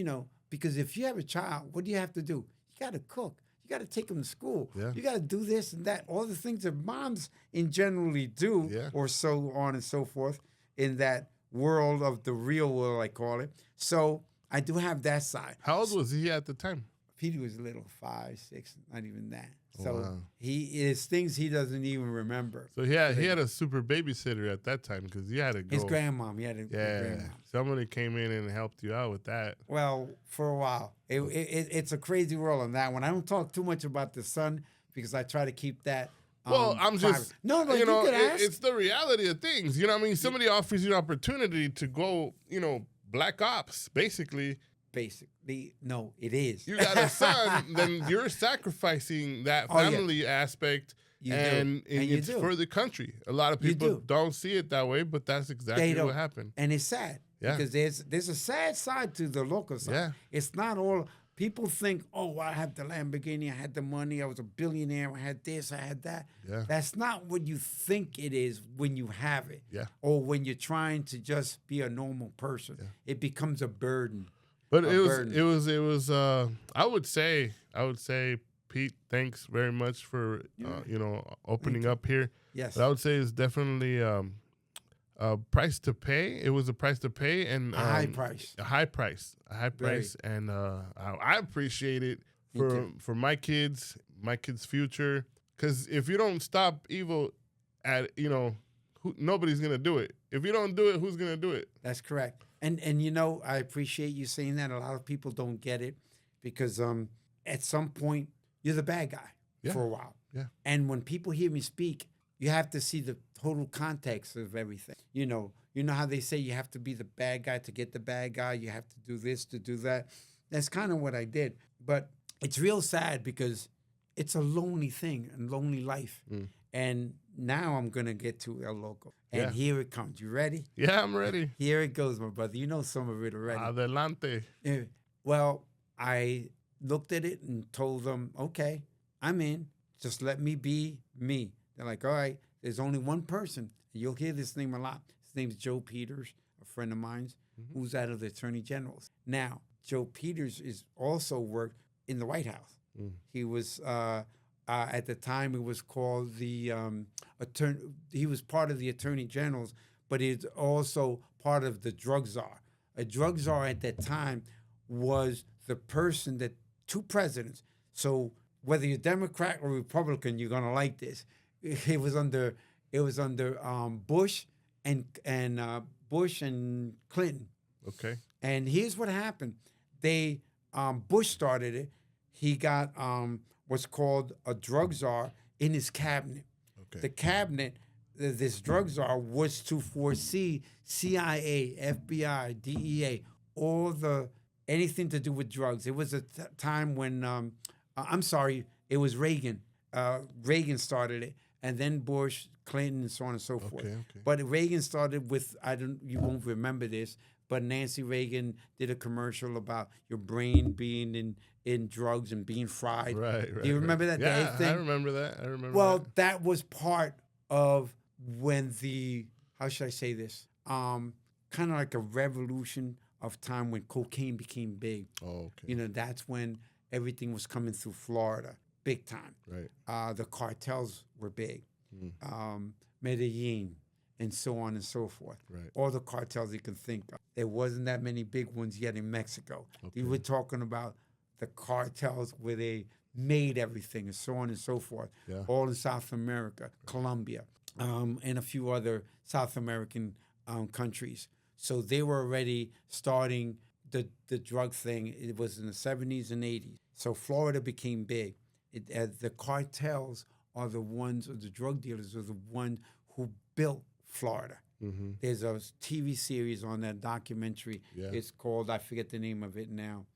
Speaker 2: Because if you have a child, what do you have to do? You got to cook. You got to take them to school.
Speaker 1: Yeah.
Speaker 2: You got to do this and that. All the things that moms in generally do, or so on and so forth, in that world of the real world, I call it. So I do have that side.
Speaker 1: How old was he at the time?
Speaker 2: Petey was little, 5, 6, not even that.
Speaker 1: Oh,
Speaker 2: So
Speaker 1: wow.
Speaker 2: he is things he doesn't even remember.
Speaker 1: So he had a super babysitter at that time because you had to go.
Speaker 2: His grandmom, he had a grandmom.
Speaker 1: Somebody came in and helped you out with that.
Speaker 2: Well, for a while. It's a crazy world on that one. I don't talk too much about the son because I try to keep that.
Speaker 1: Well, I'm
Speaker 2: private.
Speaker 1: just,
Speaker 2: No, you could ask.
Speaker 1: It's the reality of things. You know what I mean? Somebody offers you an opportunity to go, black ops, basically.
Speaker 2: Basically, no, it is.
Speaker 1: You got a son, then you're sacrificing that family aspect, and it's for the country. A lot of people don't see it that way, but that's exactly what happened.
Speaker 2: And it's sad because there's a sad side to the Loco side.
Speaker 1: Yeah.
Speaker 2: It's not all. People think, oh, I had the Lamborghini, I had the money, I was a billionaire, I had this, I had that.
Speaker 1: Yeah.
Speaker 2: That's not what you think it is when you have it.
Speaker 1: Yeah.
Speaker 2: Or when you're trying to just be a normal person. Yeah. It becomes a burden.
Speaker 1: But it was. I would say, Pete, thanks very much for opening up here.
Speaker 2: Yes.
Speaker 1: But I would say it's definitely a price to pay. It was a price to pay and
Speaker 2: a high price.
Speaker 1: A high price, and I appreciate it for my kids' future. Because if you don't stop evil, nobody's gonna do it. If you don't do it, who's gonna do it?
Speaker 2: That's correct. And I appreciate you saying that. A lot of people don't get it because at some point you're the bad guy for a while.
Speaker 1: Yeah.
Speaker 2: And when people hear me speak, you have to see the total context of everything. You know how they say you have to be the bad guy to get the bad guy. You have to do this to do that. That's kind of what I did. But it's real sad because it's a lonely thing, a lonely life. Mm. And now I'm going to get to El Loco. And here it comes. You ready?
Speaker 1: Yeah, I'm ready.
Speaker 2: Here it goes, my brother. You know some of it already.
Speaker 1: Adelante.
Speaker 2: Well, I looked at it and told them, okay, I'm in. Just let me be me. They're like, all right, there's only one person. You'll hear this name a lot. His name's Joe Peters, a friend of mine, who's out of the Attorney General's. Now, Joe Peters is also worked in the White House. Mm. He was... at the time, it was called the attorney. He was part of the Attorney General's, but he's also part of the drug czar. A drug czar at that time was the person that 2 presidents. So whether you're Democrat or Republican, you're gonna like this. It was under Bush and Bush and Clinton.
Speaker 1: Okay.
Speaker 2: And here's what happened: Bush started it. He got what's called a drug czar in his cabinet. Okay. The cabinet, this drug czar was to foresee CIA, FBI, DEA, anything to do with drugs. It was a time when, it was Reagan. Reagan started it. and then Bush, Clinton, and so on and so forth.
Speaker 1: Okay.
Speaker 2: But Reagan started with, you won't remember this, but Nancy Reagan did a commercial about your brain being in drugs and being fried.
Speaker 1: Right.
Speaker 2: Do you remember that
Speaker 1: Yeah,
Speaker 2: thing?
Speaker 1: I remember that.
Speaker 2: Well, that was part of when how should I say this? Kind of like a revolution of time when cocaine became big.
Speaker 1: Oh, okay.
Speaker 2: You know, that's when everything was coming through Florida, big time.
Speaker 1: Right.
Speaker 2: The cartels were big. Medellin, and so on and so forth.
Speaker 1: Right.
Speaker 2: All the cartels you can think of. There wasn't that many big ones yet in Mexico.
Speaker 1: Okay.
Speaker 2: You were talking about the cartels where they made everything and so on and so forth.
Speaker 1: Yeah.
Speaker 2: All in South America, Colombia, and a few other South American countries. So they were already starting the drug thing. It was in the 70s and 80s. So Florida became big. The cartels are the ones, or the drug dealers are the ones who built Florida.
Speaker 1: Mm-hmm.
Speaker 2: There's a TV series on that documentary.
Speaker 1: Yeah.
Speaker 2: It's called, I forget the name of it now.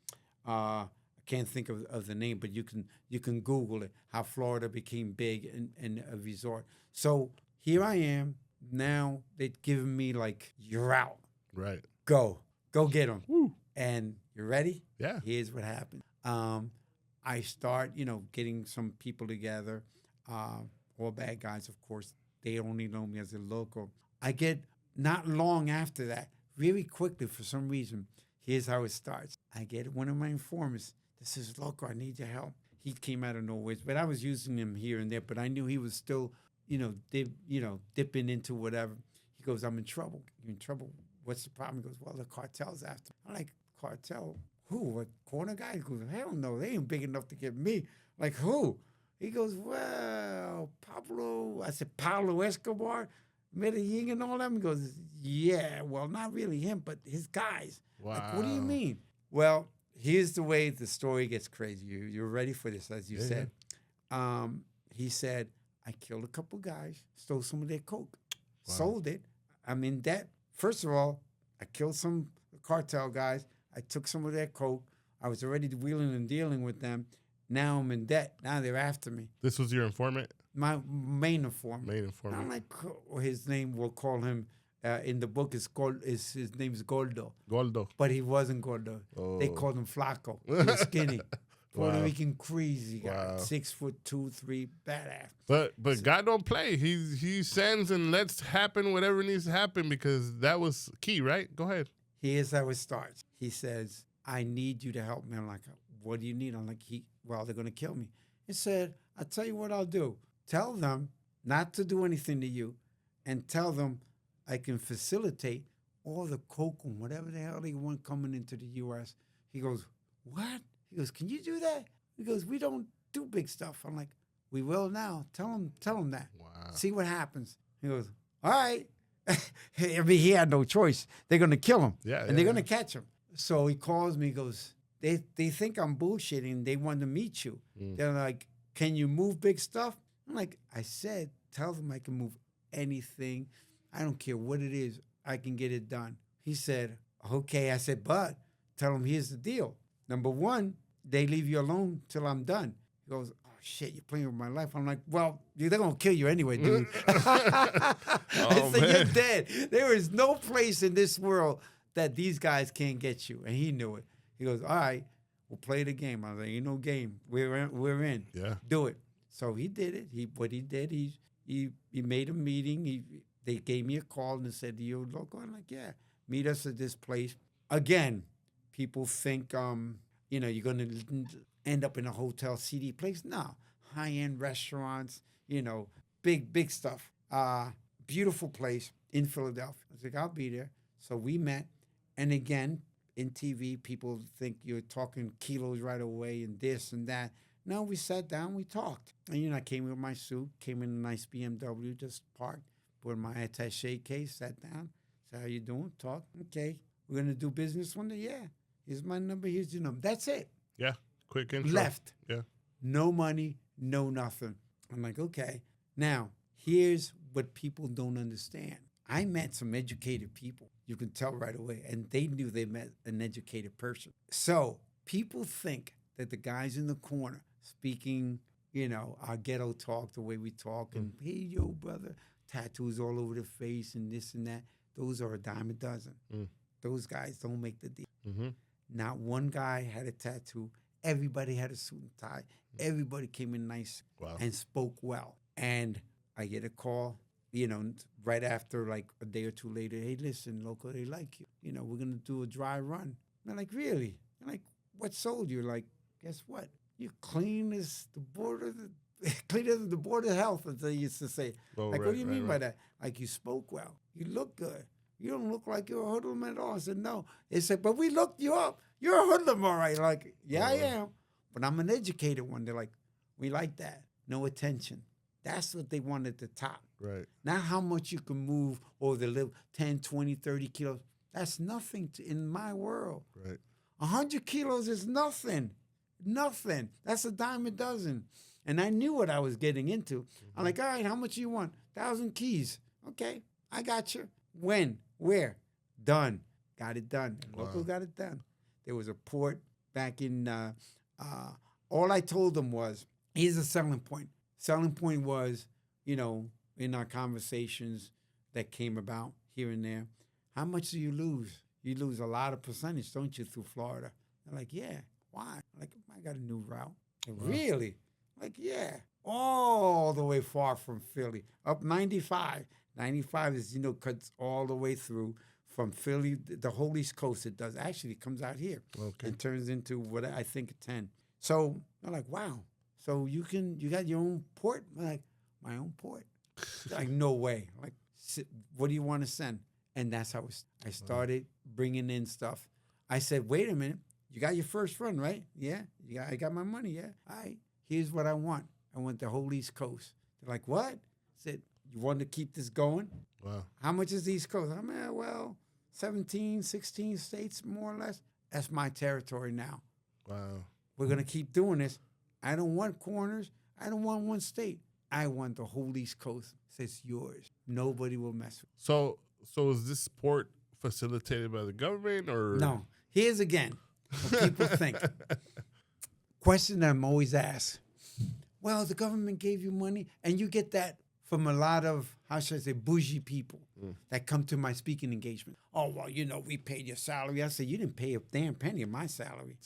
Speaker 2: I can't think of the name, but you can Google it, how Florida became big and a resort. So here I am. Now they've given me like, you're out.
Speaker 1: Right.
Speaker 2: Go get them.
Speaker 1: Woo.
Speaker 2: And you ready?
Speaker 1: Yeah.
Speaker 2: Here's what happened. I start, getting some people together, all bad guys, of course. They only know me as a local. I get, not long after that, really quickly for some reason, here's how it starts. I get one of my informants. This is Loco, I need your help. He came out of nowhere, but I was using him here and there, but I knew he was still, dipping into whatever. He goes, I'm in trouble. You in trouble? What's the problem? He goes, well, the cartel's after me. I'm like, cartel? Who? A corner guy? He goes, hell no, they ain't big enough to get me. Like, who? He goes, well, Pablo. I said, Pablo Escobar, Medellin and all them? He goes, yeah, well, not really him, but his guys.
Speaker 1: Wow.
Speaker 2: Like, what do you mean? Well, here's the way the story gets crazy. You're ready for this, as you said. Yeah. He said, I killed a couple guys, stole some of their coke, sold it. I'm in debt. First of all, I killed some cartel guys. I took some of their coke. I was already wheeling and dealing with them. Now I'm in debt. Now they're after me.
Speaker 1: This was your informant?
Speaker 2: My main informant.
Speaker 1: I'm
Speaker 2: like, his name, we'll call him, in the book, his name's Gordo.
Speaker 1: Gordo.
Speaker 2: But he wasn't Gordo.
Speaker 1: Oh.
Speaker 2: They called him Flaco. He was skinny. Puerto
Speaker 1: Wow.
Speaker 2: Rican crazy guy.
Speaker 1: Wow.
Speaker 2: 6'2", 3", badass.
Speaker 1: But God don't play. He sends and lets happen whatever needs to happen, because that was key, right? Go ahead.
Speaker 2: Here's how it starts. He says, I need you to help me. I'm like, what do you need? I'm like, they're going to kill me. He said, I'll tell you what I'll do. Tell them not to do anything to you, and tell them I can facilitate all the coke and whatever the hell they want coming into the U.S. He goes, what? He goes, can you do that? He goes, we don't do big stuff. I'm like, we will now. Tell him that.
Speaker 1: Wow.
Speaker 2: See what happens. He goes, all right. I mean, he had no choice. They're going to kill him.
Speaker 1: Yeah,
Speaker 2: and they're going to catch him. So he calls me, he goes, they think I'm bullshitting. They want to meet you. They're like, can you move big stuff? I'm like, I said, tell them I can move anything. I don't care what it is. I can get it done. He said, okay. I said, but tell them here's the deal. Number one, they leave you alone till I'm done. He goes, oh, shit, you're playing with my life. I'm like, well, they're going to kill you anyway, dude. I said, you're dead. There is no place in this world that these guys can't get you. And he knew it. He goes, all right, we'll play the game. I was like, ain't no game. We're in.
Speaker 1: Yeah.
Speaker 2: Do it. So he did it. He made a meeting. They gave me a call and said, you Loco? I'm like, yeah, meet us at this place. Again, people think, you're going to end up in a hotel CD place. No, high-end restaurants, big stuff. Beautiful place in Philadelphia. I was like, I'll be there. So we met. And again, in TV, people think you're talking kilos right away and this and that. No, we sat down, we talked. And, I came with my suit, came in a nice BMW, just parked, put my attaché case, sat down. Said, how you doing? Talk. Okay. We're going to do business one day? Yeah. Here's my number. Here's your number. That's it.
Speaker 1: Yeah. Quick intro.
Speaker 2: Left.
Speaker 1: Yeah.
Speaker 2: No money, no nothing. I'm like, okay. Now, here's what people don't understand. I met some educated people. You can tell right away. And they knew they met an educated person. So people think that the guys in the corner speaking our ghetto talk, the way we talk, and hey, yo, brother, tattoos all over the face and this and that. Those are a dime a dozen. Those guys don't make the deal.
Speaker 1: Mm-hmm.
Speaker 2: Not one guy had a tattoo. Everybody had a suit and tie. Everybody came in nice and spoke well. And I get a call, right after, like a day or two later. Hey, listen, Loco, they like you. We're going to do a dry run. They're like, really? I'm like, what sold you? Like, guess what? You're clean as the border, clean as the board of health, as they used to say. What do you mean by that? Like, you spoke well. You look good. You don't look like you're a hoodlum at all. I said, no. They said, but we looked you up. You're a hoodlum, all right. Like, yeah, I am. But I'm an educated one. They're like, we like that. No attention. That's what they want at the top.
Speaker 1: Right.
Speaker 2: Not how much you can move or the little 10, 20, 30 kilos. That's nothing in my world.
Speaker 1: Right.
Speaker 2: 100 kilos is nothing. Nothing. That's a dime a dozen. And I knew what I was getting into. I'm like, all right, how much you want? 1,000 keys. Okay, I got you. When? Where? Done. Got it done. Loco got it done. There was a port back in, all I told them was, here's a selling point. Selling point was, in our conversations that came about here and there, how much do you lose? You lose a lot of percentage, don't you, through Florida? They're like, yeah. Why? Like, I got a new route. Really? Like, yeah. All the way far from Philly. Up 95. 95 is, cuts all the way through from Philly, the whole East Coast it does. Actually, it comes out here and turns into what I think a 10. So I'm like, wow. So you got your own port? I'm like, my own port? Like, no way. Like, what do you want to send? And that's how I started bringing in stuff. I said, wait a minute. You got your first run, right? Yeah. I got my money, yeah. All right. Here's what I want. I want the whole East Coast. They're like, what? I said, you want to keep this going?
Speaker 1: Wow.
Speaker 2: How much is the East Coast? I'm at, 17, 16 states, more or less. That's my territory now.
Speaker 1: Wow.
Speaker 2: We're going to keep doing this. I don't want corners. I don't want one state. I want the whole East Coast. It's yours. Nobody will mess with it.
Speaker 1: So is this port facilitated by the government or?
Speaker 2: No. Here's again what people think. Question that I'm always asked. Well, the government gave you money, and you get that from a lot of, how should I say, bougie people that come to my speaking engagement. Oh, well, we paid your salary. I said, you didn't pay a damn penny of my salary.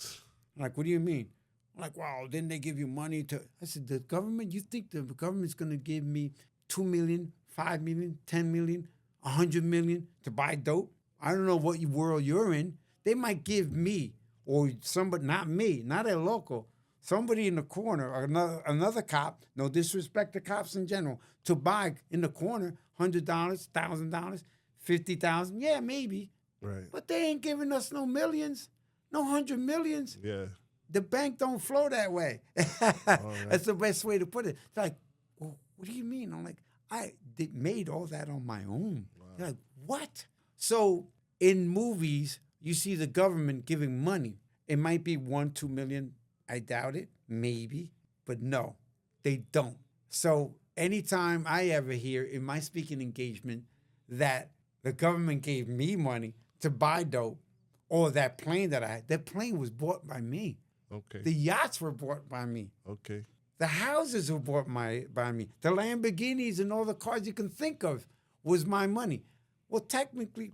Speaker 2: I'm like, what do you mean? I'm like, well, didn't they give you money to? I said, the government, you think the government's going to give me $2 million, $5 million, $10 million, $100 million to buy dope? I don't know what world you're in. They might give me, or somebody, not me, not El Loco, somebody in the corner, or another cop, no disrespect to cops in general, to buy in the corner $100, $1,000, $50,000. Yeah, maybe.
Speaker 1: Right.
Speaker 2: But they ain't giving us no millions, no 100 millions.
Speaker 1: Yeah.
Speaker 2: The bank don't flow that way. That's the best way to put it. It's like, well, what do you mean? I'm like, I made all that on my own. Wow. They're like, what? So in movies, you see the government giving money. It might be 1, 2 million. I doubt it. Maybe. But no, they don't. So anytime I ever hear in my speaking engagement that the government gave me money to buy dope, or that plane that I had, that plane was bought by me.
Speaker 1: Okay.
Speaker 2: The yachts were bought by me.
Speaker 1: Okay.
Speaker 2: The houses were bought by me. The Lamborghinis and all the cars you can think of was my money. Well, technically,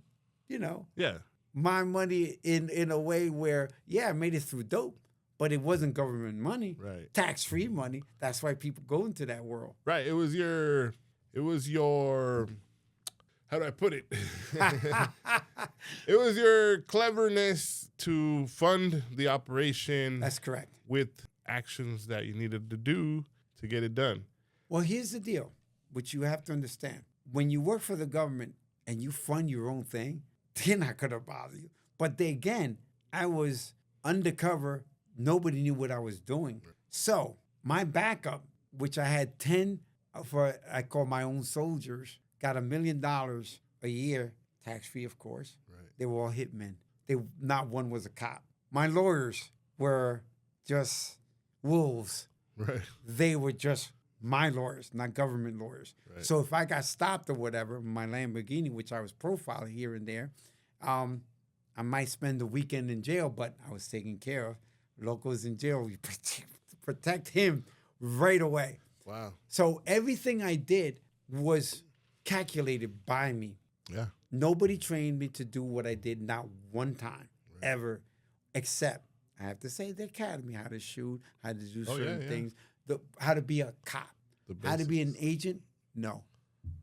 Speaker 1: Yeah.
Speaker 2: my money in a way where, I made it through dope, but it wasn't government money.
Speaker 1: Right.
Speaker 2: Tax-free money. That's why people go into that world.
Speaker 1: Right. It was your, how do I put it? It was your cleverness to fund the operation.
Speaker 2: That's correct.
Speaker 1: With actions that you needed to do to get it done.
Speaker 2: Well, here's the deal, which you have to understand. When you work for the government and you fund your own thing, they're not going to bother you. But again, I was undercover. Nobody knew what I was doing. So my backup, which I had 10 I call my own soldiers, got $1 million a year, tax-free, of course.
Speaker 1: Right.
Speaker 2: They were all hitmen. Not one was a cop. My lawyers were just wolves.
Speaker 1: Right.
Speaker 2: They were just my lawyers, not government lawyers.
Speaker 1: Right.
Speaker 2: So if I got stopped or whatever, my Lamborghini, which I was profiling here and there, I might spend the weekend in jail, but I was taken care of. Loco's in jail. We protect him right away.
Speaker 1: Wow.
Speaker 2: So everything I did was calculated by me.
Speaker 1: Yeah.
Speaker 2: Nobody trained me to do what I did, not one time, ever, except I have to say the academy, how to shoot, how to do certain things, how to be a cop, how to be an agent. No,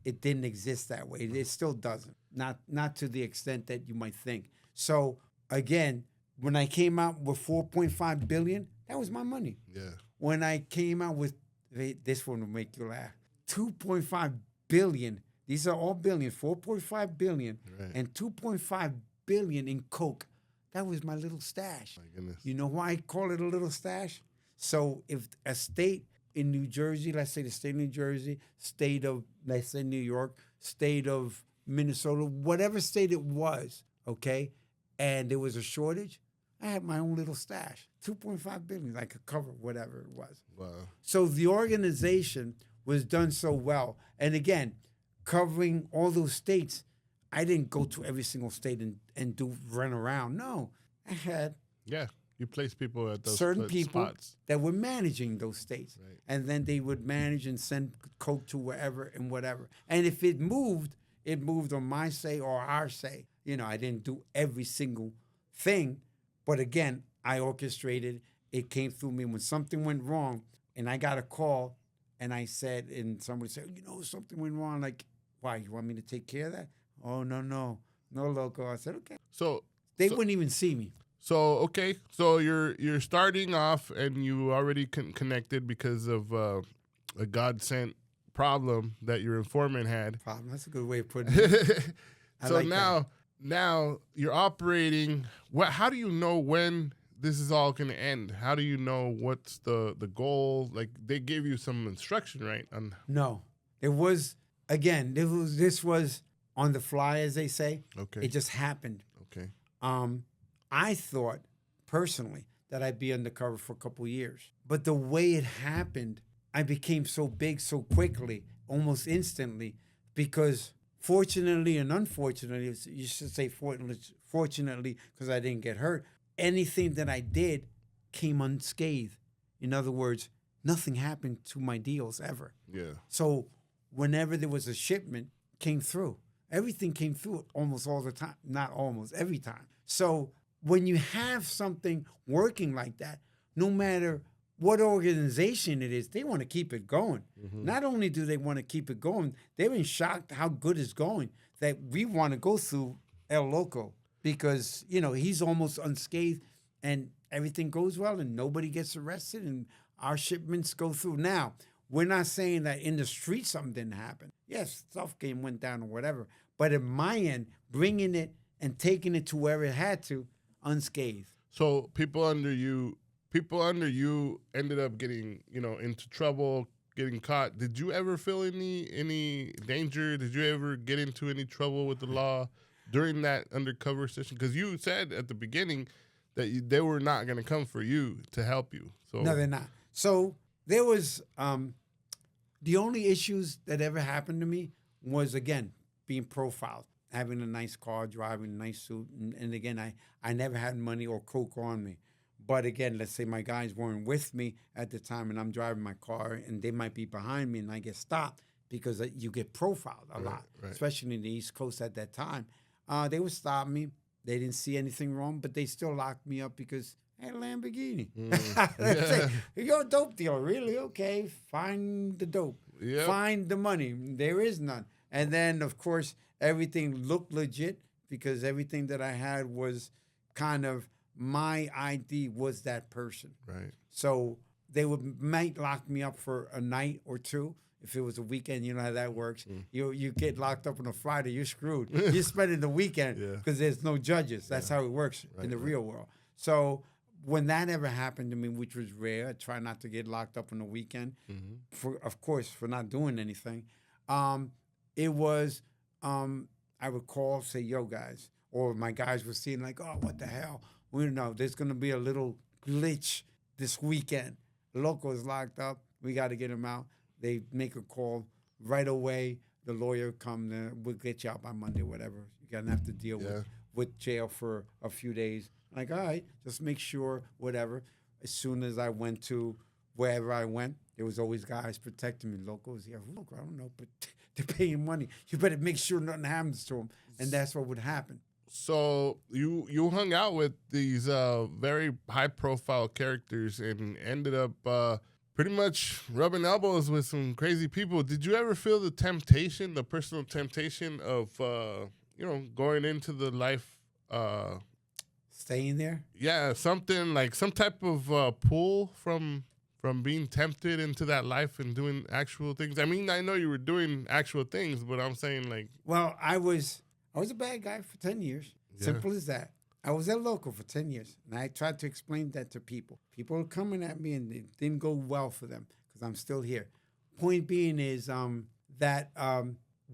Speaker 2: it didn't exist that way. It still doesn't, not to the extent that you might think. So again, when I came out with 4.5 billion, that was my money.
Speaker 1: Yeah.
Speaker 2: When I came out with, this one will make you laugh, 2.5 billion. These are all billions, 4.5 billion and 2.5 billion in coke. That was my little stash.
Speaker 1: My goodness.
Speaker 2: You know why I call it a little stash? So if a state in New Jersey, let's say the state of New Jersey, state of, let's say New York, state of Minnesota, whatever state it was, okay, and there was a shortage, I had my own little stash, 2.5 billion. I could cover whatever it was.
Speaker 1: Wow.
Speaker 2: So the organization was done so well. And again, covering all those states, I didn't go to every single state and run around. No, I had
Speaker 1: you place people at those
Speaker 2: certain people
Speaker 1: spots
Speaker 2: that were managing those states.
Speaker 1: Right.
Speaker 2: And then they would manage and send coke to wherever and whatever. And if it moved on my say or our say. You know, I didn't do every single thing. But again, I orchestrated. It came through me when something went wrong and I got a call and I said, and somebody said, you know, something went wrong. Like, why, you want me to take care of that? Oh, no, Loco. I said, okay.
Speaker 1: So
Speaker 2: they wouldn't even see me.
Speaker 1: So okay, so you're starting off, and you already connected because of a God sent problem that your informant had.
Speaker 2: Problem. That's a good way of putting it.
Speaker 1: So
Speaker 2: like
Speaker 1: now you're operating. How do you know when this is all going to end? How do you know what's the goal? Like, they gave you some instruction, right?
Speaker 2: No, it was again. This was on the fly, as they say.
Speaker 1: Okay,
Speaker 2: it just happened.
Speaker 1: Okay.
Speaker 2: I thought, personally, that I'd be undercover for a couple of years. But the way it happened, I became so big so quickly, almost instantly, because fortunately and unfortunately, you should say fortunately, because I didn't get hurt, anything that I did came unscathed. In other words, nothing happened to my deals ever.
Speaker 1: Yeah.
Speaker 2: So whenever there was a shipment, came through. Everything came through almost all the time. Not almost, every time. So when you have something working like that, no matter what organization it is, they want to keep it going. Mm-hmm. Not only do they want to keep it going, they've been shocked how good it's going that we want to go through El Loco because, you know, he's almost unscathed and everything goes well and nobody gets arrested and our shipments go through. Now, we're not saying that in the street something didn't happen. Yes, stuff went down or whatever. But at my end, bringing it and taking it to where it had to, unscathed.
Speaker 1: So people under you ended up getting, into trouble, getting caught. Did you ever feel any danger? Did you ever get into any trouble with the law during that undercover session? Because you said at the beginning that they were not going to come for you to help you. So
Speaker 2: no, they're not. So there was the only issues that ever happened to me was, again, being profiled. Having a nice car, driving a nice suit. And again, I never had money or coke on me. But again, let's say my guys weren't with me at the time and I'm driving my car and they might be behind me and I get stopped because you get profiled a lot, especially in the East Coast at that time. They would stop me. They didn't see anything wrong, but they still locked me up because I had a Lamborghini. Say, you're a dope dealer, really? Okay, find the dope. Yep. Find the money. There is none. And then, of course, everything looked legit because everything that I had was kind of my ID was that person.
Speaker 1: Right.
Speaker 2: So they might lock me up for a night or two. If it was a weekend, you know how that works. You get locked up on a Friday, you're screwed. You're spending the weekend because there's no judges. That's how it works in the real world. So when that ever happened to me, which was rare, I try not to get locked up on the weekend, of course, for not doing anything. It was, I would call, say, yo, guys. Or my guys were seeing like, oh, what the hell? We don't know. There's going to be a little glitch this weekend. Loco is locked up. We got to get him out. They make a call right away. The lawyer come there. We'll get you out by Monday, whatever. You're going to have to deal with jail for a few days. Like, all right, just make sure, whatever. As soon as I went to wherever I went, there was always guys protecting me. Locals, yeah, local, I don't know, but they're paying money. You better make sure nothing happens to them, and that's what would happen.
Speaker 1: So you hung out with these very high profile characters and ended up pretty much rubbing elbows with some crazy people. Did you ever feel the temptation, the personal temptation of going into the life?
Speaker 2: Staying there?
Speaker 1: Yeah, something like some type of pull from being tempted into that life and doing actual things. I mean, I know you were doing actual things, but I'm saying like,
Speaker 2: Well, I was a bad guy for 10 years.
Speaker 1: Yeah.
Speaker 2: Simple as that. I was El Loco for 10 years, and I tried to explain that to people. People were coming at me, and it didn't go well for them because I'm still here. Point being is that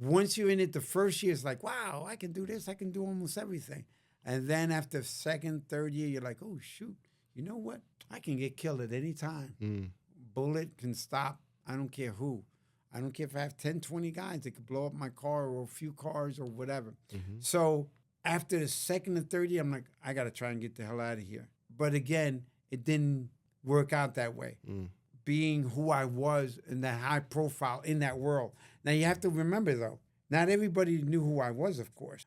Speaker 2: once you're in it, the first year is like, wow, I can do this. I can do almost everything. And then after second, third year, you're like, oh, shoot, you know what? I can get killed at any time. Bullet can stop. I don't care who. I don't care if I have 10, 20 guys that could blow up my car or a few cars or whatever. So after the second and third year, I'm like, I got to try and get the hell out of here. But again, it didn't work out that way. Being who I was in that high profile in that world. Now, you have to remember, though, not everybody knew who I was, of course.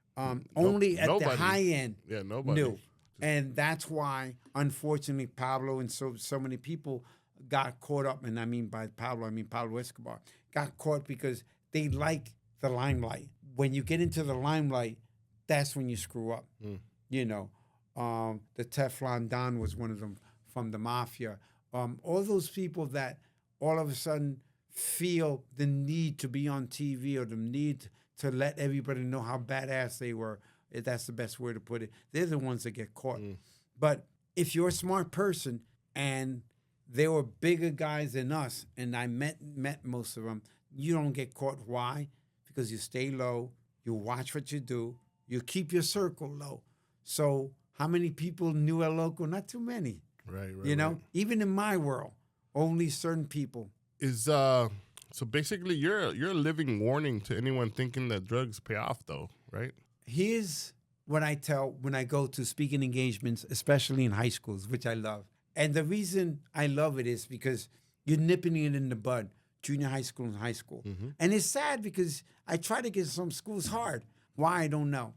Speaker 2: Only at the high end
Speaker 1: nobody
Speaker 2: knew. And that's why, unfortunately, Pablo and so many people got caught up. And I mean by Pablo, I mean Pablo Escobar. Got caught because they like the limelight. When you get into the limelight, that's when you screw up. You know, the Teflon Don was one of them from the mafia. All those people that all of a sudden feel the need to be on TV or the need to let everybody know how badass they were. That's the best way to put it. They're the ones that get caught. But if you're a smart person and they were bigger guys than us, and I met most of them, you don't get caught. Why? Because you stay low, you watch what you do, you keep your circle low. So how many people knew El Loco? Not too many.
Speaker 1: Right.
Speaker 2: You know, even in my world, only certain people.
Speaker 1: So basically you're a living warning to anyone thinking that drugs pay off, though, right?
Speaker 2: Here's what I tell when I go to speaking engagements, especially in high schools, which I love. And the reason I love it is because you're nipping it in the bud, junior high school and high school. And it's sad because I try to get some schools hard. Why, I don't know.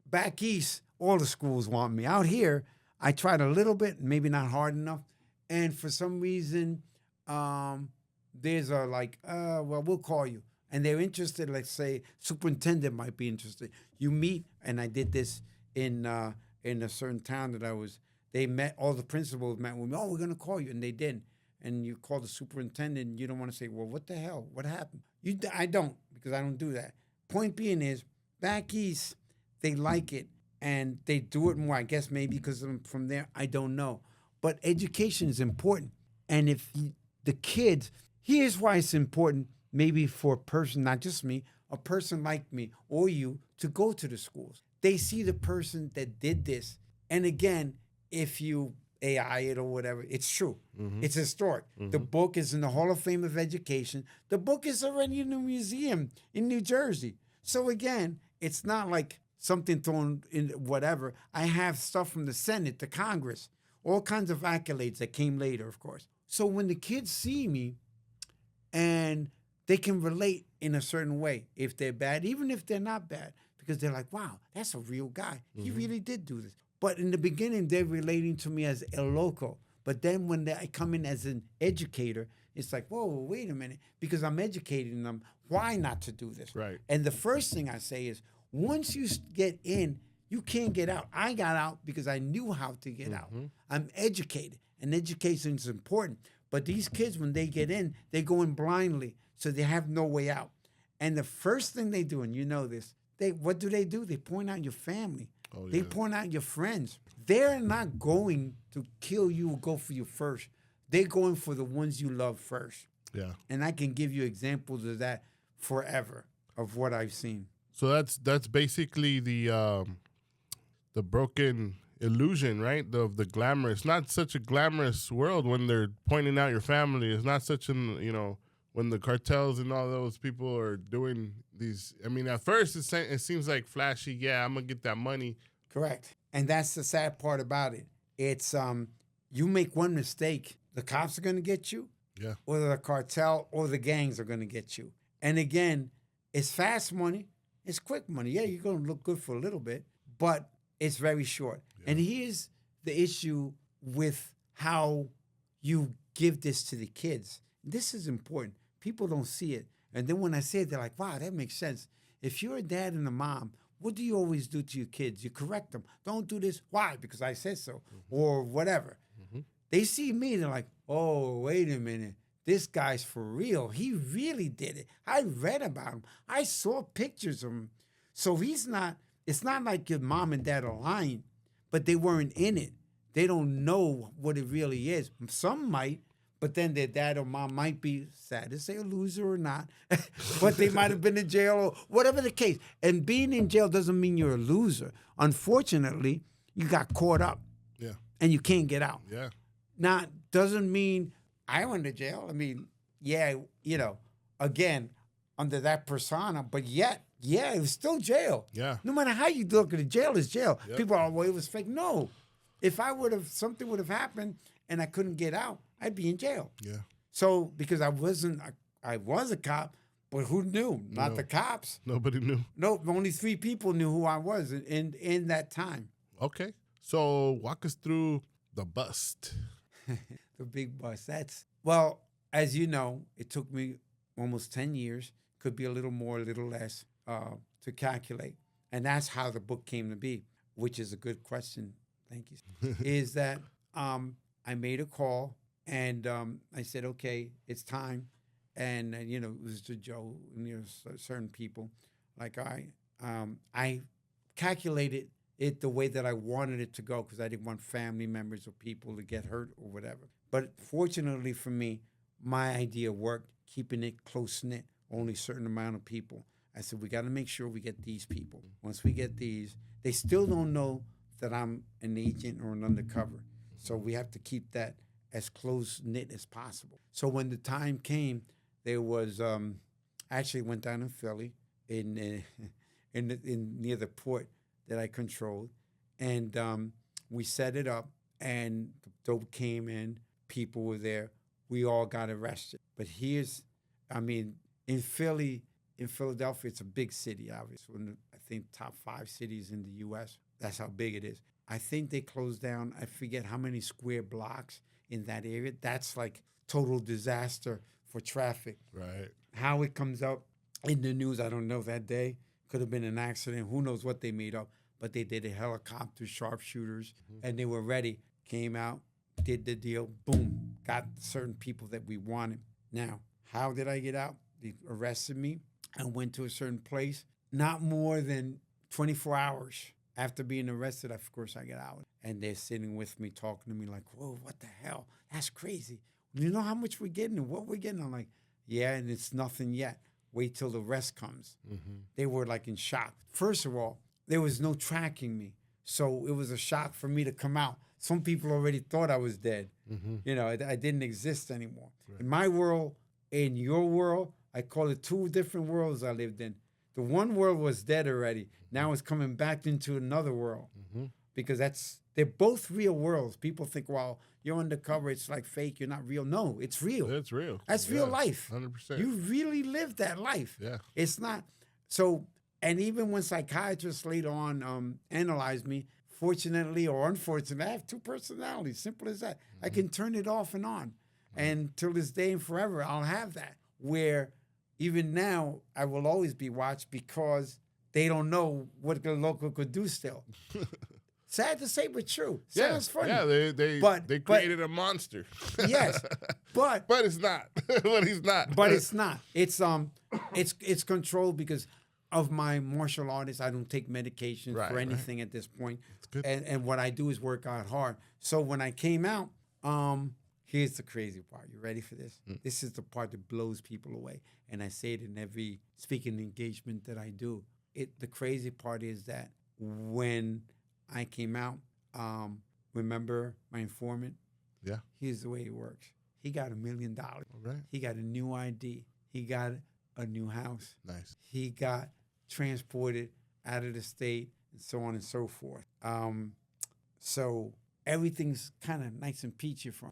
Speaker 2: Back east, all the schools want me. Out here, I tried a little bit, maybe not hard enough. And for some reason, there's a like, well, we'll call you. And they're interested, let's say, superintendent might be interested. You meet, and I did this in a certain town that I was, they met, all the principals met with me, oh, we're going to call you, and they didn't. And you call the superintendent, and you don't want to say, well, what the hell? What happened? I don't, because I don't do that. Point being is, back east, they like it, and they do it more, I guess maybe because I'm from there, I don't know. But education is important. And if the kids, here's why it's important, maybe for a person, not just me, a person like me or you, to go to the schools. They see the person that did this. And again, if you AI it or whatever, it's true. It's historic. The book is in the Hall of Fame of Education. The book is already in a museum in New Jersey. So again, it's not like something thrown in whatever. I have stuff from the Senate, the Congress, all kinds of accolades that came later, of course. So when the kids see me and they can relate in a certain way if they're bad, even if they're not bad, because they're like, wow, that's a real guy. He really did do this. But in the beginning, they're relating to me as El Loco. But then when I come in as an educator, it's like, whoa, wait a minute, because I'm educating them. Why not to do this?
Speaker 1: Right.
Speaker 2: And the first thing I say is, once you get in, you can't get out. I got out because I knew how to get out. I'm educated, and education is important. But these kids, when they get in, they go in blindly, so they have no way out. And the first thing they do, and you know this, what do? They point out your family.
Speaker 1: Oh, yeah.
Speaker 2: They point out your friends. They're not going to kill you or go for you first. They're going for the ones you love first.
Speaker 1: Yeah.
Speaker 2: And I can give you examples of that forever of what I've seen.
Speaker 1: So that's basically the broken illusion, right? Of the glamour. It's not such a glamorous world when they're pointing out your family. It's not such an, when the cartels and all those people are doing these. I mean, at first it seems like flashy. Yeah, I'm gonna get that money.
Speaker 2: Correct. And that's the sad part about it. It's you make one mistake the cops are going to get you,
Speaker 1: Yeah.
Speaker 2: or the cartel or the gangs are going to get you. And again, it's fast money. It's quick money. Yeah, you're going to look good for a little bit, but it's very short.
Speaker 1: Yeah.
Speaker 2: And here's the issue with how you give this to the kids. This is important. People don't see it. And then when I say it, they're like, wow, that makes sense. If you're a dad and a mom, what do you always do to your kids? You correct them. Don't do this. Why? Because I said so. Or whatever. They see me, they're like, oh, wait a minute. This guy's for real. He really did it. I read about him. I saw pictures of him. So he's not, it's not like your mom and dad are lying, but they weren't in it. They don't know what it really is. Some might, but then their dad or mom might be, sad to say, a loser or not, but they might have been in jail or whatever the case. And being in jail doesn't mean you're a loser. Unfortunately, you got caught up.
Speaker 1: Yeah.
Speaker 2: And you can't get out.
Speaker 1: Yeah.
Speaker 2: Now, doesn't mean I went to jail. I mean, yeah, again, under that persona, but yet, yeah, it was still jail.
Speaker 1: Yeah.
Speaker 2: No matter how you look at it, jail is jail.
Speaker 1: Yep.
Speaker 2: People are, well, it was fake. No. If something would have happened and I couldn't get out, I'd be in jail.
Speaker 1: Yeah.
Speaker 2: So, because I was a cop, but who knew? Not
Speaker 1: No.
Speaker 2: the cops.
Speaker 1: Nobody knew.
Speaker 2: No, only 3 people knew who I was in that time.
Speaker 1: Okay. So walk us through the bust.
Speaker 2: The big bust. Well, as you know, it took me almost 10 years, could be a little more, a little less, to calculate. And that's how the book came to be, which is a good question. Thank you. Is that I made a call and I said, okay, it's time. And, it was to Joe and certain people. Like I calculated it the way that I wanted it to go because I didn't want family members or people to get hurt or whatever. But fortunately for me, my idea worked, keeping it close-knit, only a certain amount of people. I said, we got to make sure we get these people. Once we get these, they still don't know that I'm an agent or an undercover. So we have to keep that as close-knit as possible. So when the time came, there was, I actually went down in Philly in near the port that I controlled, and we set it up, and the dope came in, people were there, we all got arrested. But in Philadelphia, it's a big city, obviously, one of, I think, top 5 cities in the U.S. That's how big it is. I think they closed down, I forget how many square blocks in that area. That's like total disaster for traffic.
Speaker 1: Right.
Speaker 2: How it comes up in the news, I don't know, that day. Could have been an accident. Who knows what they made up. But they did a helicopter, sharpshooters, and they were ready. Came out, did the deal, boom, got certain people that we wanted. Now, how did I get out? They arrested me. I went to a certain place. Not more than 24 hours after being arrested, of course, I got out. And they're sitting with me, talking to me like, whoa, what the hell? That's crazy. You know how much we're getting and what we're getting? I'm like, yeah, and it's nothing yet. Wait till the rest comes. They were like in shock. First of all, there was no tracking me. So it was a shock for me to come out. Some people already thought I was dead. I didn't exist anymore. Right. In my world, in your world, I call it 2 different worlds I lived in. The one world was dead already. Now it's coming back into another world. Because they're both real worlds. People think, well, you're undercover, it's like fake, you're not real. No, it's real.
Speaker 1: It's real.
Speaker 2: That's real life.
Speaker 1: 100%.
Speaker 2: You really live that life.
Speaker 1: Yeah.
Speaker 2: It's not. So, and even when psychiatrists later on analyzed me, fortunately or unfortunately, I have 2 personalities, simple as that. I can turn it off and on. And till this day and forever, I'll have that. Where even now, I will always be watched because they don't know what the local could do still. Sad to say, but true. Sounds funny.
Speaker 1: Yeah, they created a monster.
Speaker 2: Yes, but
Speaker 1: it's not. But he's not.
Speaker 2: But it's not. It's controlled because of my martial artists. I don't take medication for anything at this point.
Speaker 1: That's good.
Speaker 2: And what I do is work out hard. So when I came out, here's the crazy part. You ready for this? This is the part that blows people away. And I say it in every speaking engagement that I do. The crazy part is that when I came out, remember my informant?
Speaker 1: Yeah.
Speaker 2: Here's the way it works. He got $1 million.
Speaker 1: All right.
Speaker 2: He got a new ID. He got a new house.
Speaker 1: Nice.
Speaker 2: He got transported out of the state and so on and so forth. So everything's kind of nice and peachy from.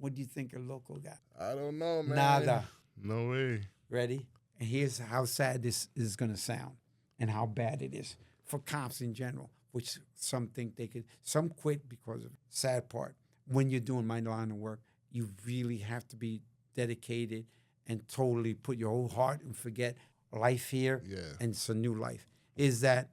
Speaker 2: What do you think El Loco got?
Speaker 1: I don't know, man.
Speaker 2: Nada.
Speaker 1: No way.
Speaker 2: Ready? And here's how sad this is going to sound and how bad it is for cops in general, which some think they could, some quit because of sad part. When you're doing my line of work, you really have to be dedicated and totally put your whole heart and forget life here.
Speaker 1: Yeah.
Speaker 2: And it's a new life. Is that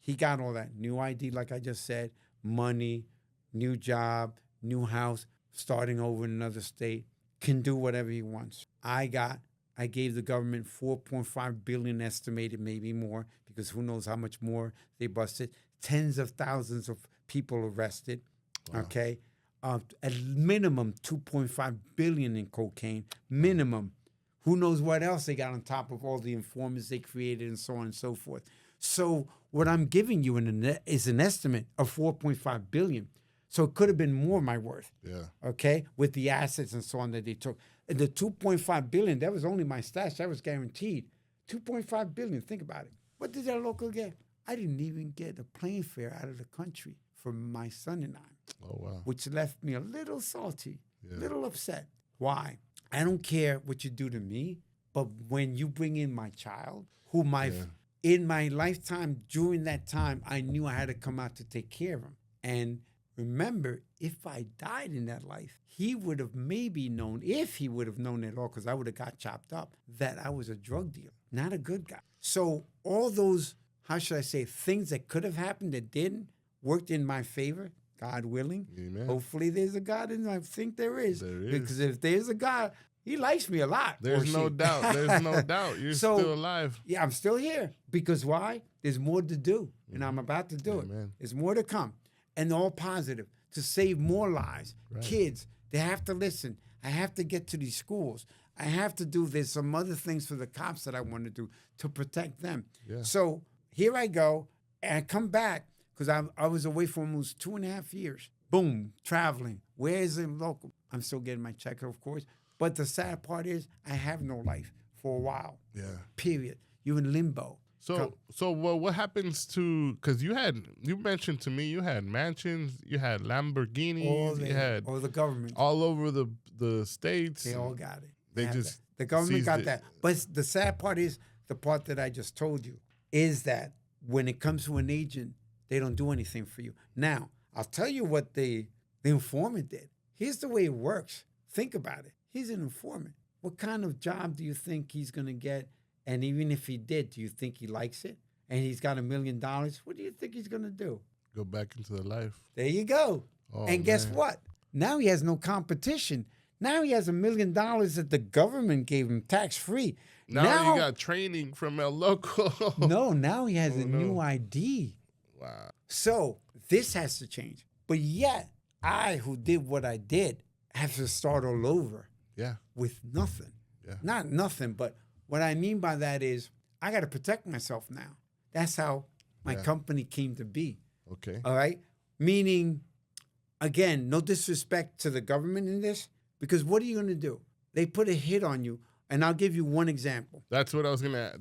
Speaker 2: he got all that new ID, like I just said, money, new job, new house, starting over in another state, can do whatever he wants. I gave the government $4.5 billion estimated, maybe more, because who knows how much more they busted. Tens of thousands of people arrested. Wow. Okay, at minimum $2.5 billion in cocaine. Minimum. Who knows what else they got on top of all the informants they created and so on and so forth. So what I'm giving you is an estimate of $4.5 billion. So it could have been more, my worth.
Speaker 1: Yeah.
Speaker 2: Okay, with the assets and so on that they took. And the $2.5 billion, that was only my stash. That was guaranteed. $2.5 billion, think about it. What did that local get? I didn't even get a plane fare out of the country for my son and I.
Speaker 1: Oh, wow.
Speaker 2: Which left me a little salty, a little upset. Why? I don't care what you do to me, but when you bring in my child, whom in my lifetime, during that time, I knew I had to come out to take care of him. And remember, if I died in that life, he would have maybe known, if he would have known at all, because I would have got chopped up, that I was a drug dealer, not a good guy. So all those, how should I say, things that could have happened that didn't, worked in my favor, God willing.
Speaker 1: Amen.
Speaker 2: Hopefully there's a God, and I think there is.
Speaker 1: There is.
Speaker 2: Because if there's a God, he likes me a lot.
Speaker 1: There's no doubt. There's no doubt. You're still alive.
Speaker 2: Yeah, I'm still here. Because why? There's more to do, and I'm about to do it. There's more to come, and all positive, to save more lives. Right. Kids, they have to listen. I have to get to these schools. I have to do, there's some other things for the cops that I want to do to protect them. Yeah. So here I go, and I come back, because I was away for almost 2.5 years. Boom, traveling. Where is it local? I'm still getting my check, of course. But the sad part is I have no life for a while. Yeah. Period. You're in limbo.
Speaker 1: So what happens to, because you mentioned to me you had mansions, you had Lamborghinis, you had
Speaker 2: all the government.
Speaker 1: All over the states.
Speaker 2: They all got it.
Speaker 1: They just
Speaker 2: the government got that. But the sad part is, the part that I just told you, is that when it comes to an agent, they don't do anything for you. Now, I'll tell you what the informant did. Here's the way it works. Think about it. He's an informant. What kind of job do you think he's going to get? And even if he did, do you think he likes it? And he's got $1 million, what do you think he's going to do?
Speaker 1: Go back into the life.
Speaker 2: There you go. Oh, and guess what? Now he has no competition. Now he has $1 million that the government gave him tax-free.
Speaker 1: Now you got training from El Loco.
Speaker 2: No, now he has a new ID.
Speaker 1: Wow.
Speaker 2: So this has to change. But yet, I, who did what I did, have to start all over. Yeah. With nothing. Yeah. Not nothing, but what I mean by that is I got to protect myself now. That's how my company came to be. Okay. All right? Meaning, again, no disrespect to the government in this, because what are you going to do? They put a hit on you. And I'll give you one example.
Speaker 1: That's what I was gonna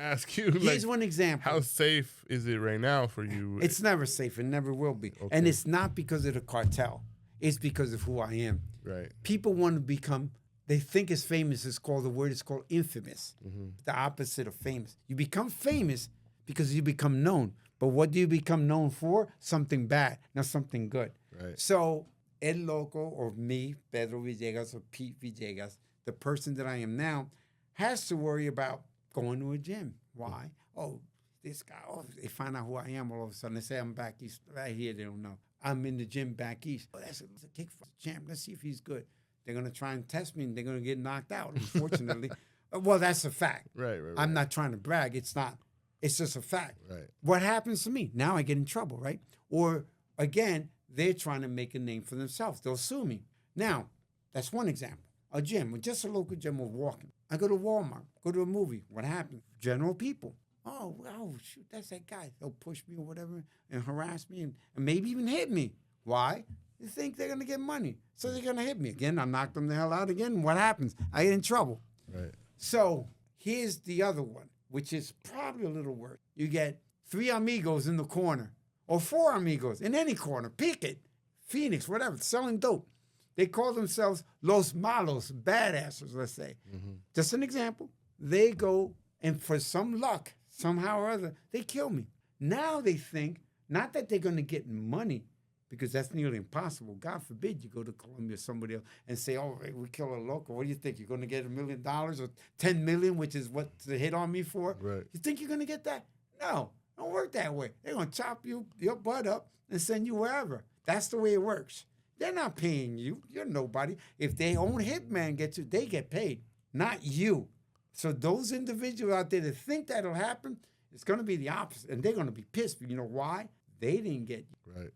Speaker 1: ask you.
Speaker 2: Here's one example.
Speaker 1: How safe is it right now for you?
Speaker 2: It's never safe. It never will be. Okay. And it's not because of the cartel. It's because of who I am. Right. People want to become. They think it's famous. The word is called infamous. Mm-hmm. The opposite of famous. You become famous because you become known. But what do you become known for? Something bad, not something good. Right. So El Loco, or me, Pedro Villegas, or Pete Villegas, the person that I am now, has to worry about going to a gym. Why? Oh, this guy, they find out who I am all of a sudden. They say I'm back east. Right here, they don't know. I'm in the gym back east. Oh, that's a kickboxing champ. Let's see if he's good. They're going to try and test me, and they're going to get knocked out, unfortunately. Well, that's a fact. Right. I'm not trying to brag. It's not. It's just a fact. Right. What happens to me? Now I get in trouble, right? Or, again, they're trying to make a name for themselves. They'll sue me. Now, that's one example. A gym, just a local gym of walking. I go to Walmart, go to a movie. What happens? General people. Oh, shoot, that's that guy. They'll push me or whatever and harass me and maybe even hit me. Why? They think they're going to get money. So they're going to hit me. Again, I knock them the hell out again. What happens? I get in trouble. Right. So here's the other one, which is probably a little worse. You get 3 amigos in the corner or 4 amigos in any corner. Pick it. Phoenix, whatever, selling dope. They call themselves Los Malos, badasses, let's say. Just an example. They go, and for some luck, somehow or other, they kill me. Now they think, not that they're going to get money, because that's nearly impossible. God forbid you go to Colombia or somebody else and say, oh, we kill a local. What do you think? You're going to get $1 million or $10 million, which is what they hit on me for?
Speaker 1: Right.
Speaker 2: You think you're going to get that? No, don't work that way. They're going to chop your butt up and send you wherever. That's the way it works. They're not paying you. You're nobody. If their own hitman gets you, they get paid, not you. So those individuals out there that think that'll happen, it's going to be the opposite. And they're going to be pissed. But you know why? They didn't get you.
Speaker 1: Right.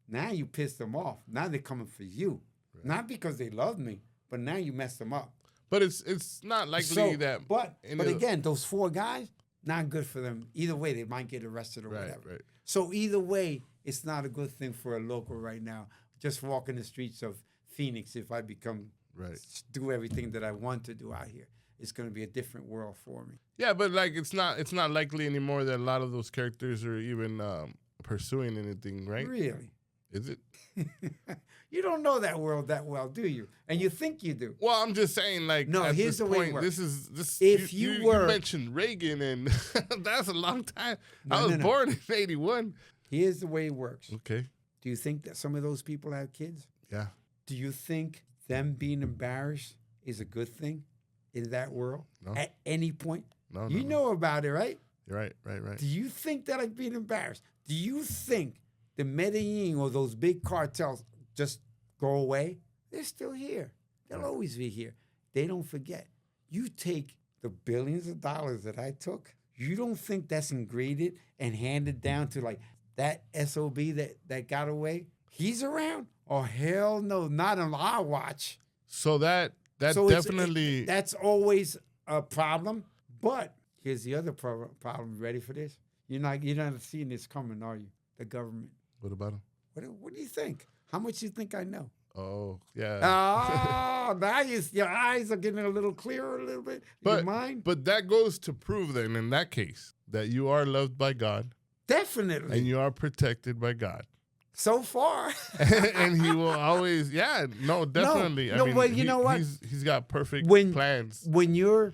Speaker 2: Now you pissed them off. Now they're coming for you. Right. Not because they love me, but now you messed them up.
Speaker 1: But it's not likely that.
Speaker 2: But again, those 4 guys, not good for them. Either way, they might get arrested or whatever.
Speaker 1: Right.
Speaker 2: So either way, it's not a good thing for a local right now. Just walking the streets of Phoenix, if I do everything that I want to do out here, it's going to be a different world for me.
Speaker 1: Yeah, but like it's not likely anymore that a lot of those characters are even pursuing anything, right?
Speaker 2: Really?
Speaker 1: Is it?
Speaker 2: You don't know that world that well, do you? And you think you do.
Speaker 1: Well, I'm just saying, like,
Speaker 2: no,
Speaker 1: at
Speaker 2: here's
Speaker 1: this
Speaker 2: the way
Speaker 1: point,
Speaker 2: it works.
Speaker 1: this.
Speaker 2: If
Speaker 1: you mentioned Reagan, and that's a long time. I was born in '81.
Speaker 2: Here's the way it works.
Speaker 1: Okay.
Speaker 2: Do you think that some of those people have kids?
Speaker 1: Yeah.
Speaker 2: Do you think them being embarrassed is a good thing in that world?
Speaker 1: No.
Speaker 2: At any point?
Speaker 1: No.
Speaker 2: You know about it, right?
Speaker 1: Right.
Speaker 2: Do you think that I've been embarrassed? Do you think the Medellin or those big cartels just go away? They're still here. They'll always be here. They don't forget. You take the billions of dollars that I took, you don't think that's ingraded and handed down to like that SOB that got away? He's around? Oh, hell no, not on our watch.
Speaker 1: So that definitely...
Speaker 2: that's always a problem. But here's the other problem. Ready for this? You're not seeing this coming, are you? The government.
Speaker 1: What about him?
Speaker 2: What do you think? How much do you think I know?
Speaker 1: Oh, yeah.
Speaker 2: Oh, now your eyes are getting a little clearer a little bit. Your mind?
Speaker 1: But that goes to prove then, in that case, that you are loved by God.
Speaker 2: Definitely.
Speaker 1: And you are protected by God.
Speaker 2: So far.
Speaker 1: And he will always, definitely.
Speaker 2: No, but you know what?
Speaker 1: He's got perfect plans.
Speaker 2: When you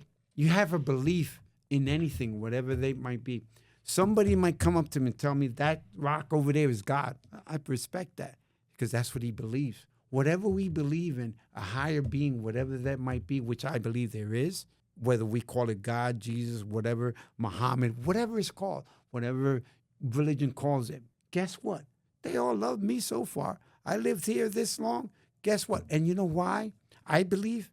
Speaker 2: have a belief in anything, whatever they might be, somebody might come up to me and tell me that rock over there is God. I respect that because that's what he believes. Whatever we believe in, a higher being, whatever that might be, which I believe there is, whether we call it God, Jesus, whatever, Muhammad, whatever it's called, whatever religion calls it, guess what? They all love me so far. I lived here this long. Guess what? And you know why? My belief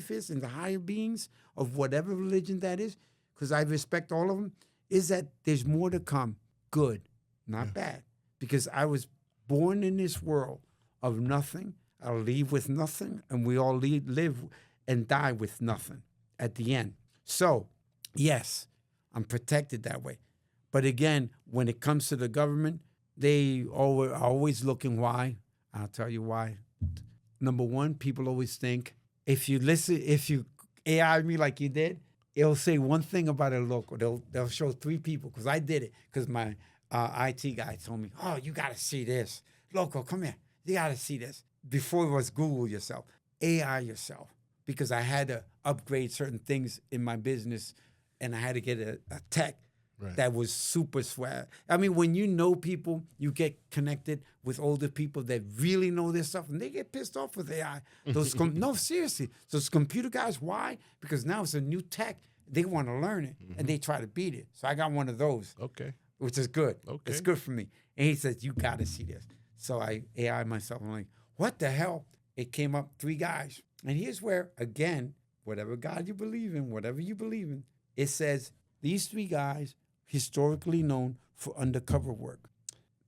Speaker 2: is in the higher beings of whatever religion that is, because I respect all of them, is that there's more to come. Good, not bad. Because I was born in this world of nothing. I'll leave with nothing, and we all live and die with nothing at the end. So, yes, I'm protected that way. But again, when it comes to the government, they are always looking why. I'll tell you why. Number one, people always think, if you AI me like you did, it'll say one thing about El Loco. They'll show 3 people, because I did it, because my IT guy told me, oh, you got to see this. Loco, come here. You got to see this. Before it was Google yourself, AI yourself, because I had to upgrade certain things in my business, and I had to get a tech that was super swag. I mean, when you know people, you get connected with older people that really know this stuff, and they get pissed off with AI. No, seriously. Those computer guys, why? Because now it's a new tech. They want to learn it, and they try to beat it. So I got one of those.
Speaker 1: Okay.
Speaker 2: Which is good.
Speaker 1: Okay.
Speaker 2: It's good for me. And he says, you got to see this. So I AI myself. I'm like, what the hell? It came up 3 guys. And here's where, again, whatever God you believe in, it says these 3 guys, historically known for undercover work.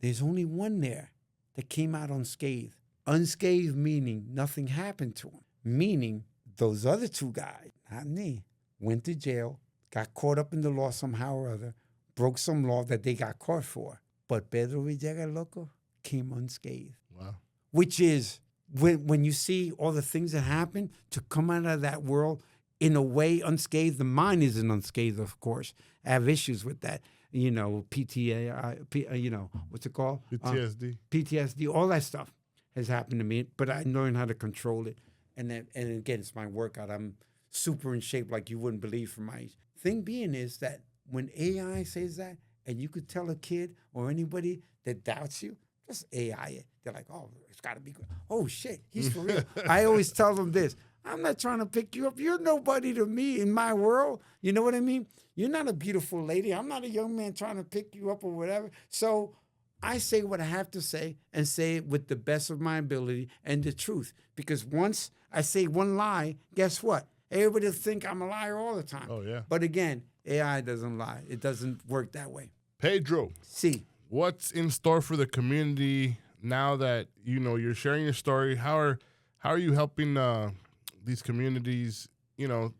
Speaker 2: There's only one there that came out unscathed. Unscathed meaning nothing happened to him. Meaning those other 2 guys, not me, went to jail, got caught up in the law somehow or other, broke some law that they got caught for. But Pedro Villegas Loco came unscathed.
Speaker 1: Wow. Which
Speaker 2: is, when you see all the things that happen, to come out of that world in a way unscathed. The mind isn't unscathed, of course. I have issues with that. What's it called?
Speaker 1: PTSD.
Speaker 2: PTSD, all that stuff has happened to me, but I learned how to control it. And again, it's my workout. I'm super in shape like you wouldn't believe from my age. Thing being is that when AI says that, and you could tell a kid or anybody that doubts you, just AI it. They're like, oh, it's got to be good. Oh, shit, he's for real. I always tell them this. I'm not trying to pick you up. You're nobody to me in my world. You know what I mean? You're not a beautiful lady. I'm not a young man trying to pick you up or whatever. So I say what I have to say and say it with the best of my ability and the truth. Because once I say one lie, guess what? Everybody will think I'm a liar all the time.
Speaker 1: Oh, yeah.
Speaker 2: But again, AI doesn't lie. It doesn't work that way.
Speaker 1: Pedro,
Speaker 2: See.
Speaker 1: what's in store for the community now that, you know, you're sharing your story? How are you helping these communities? You know,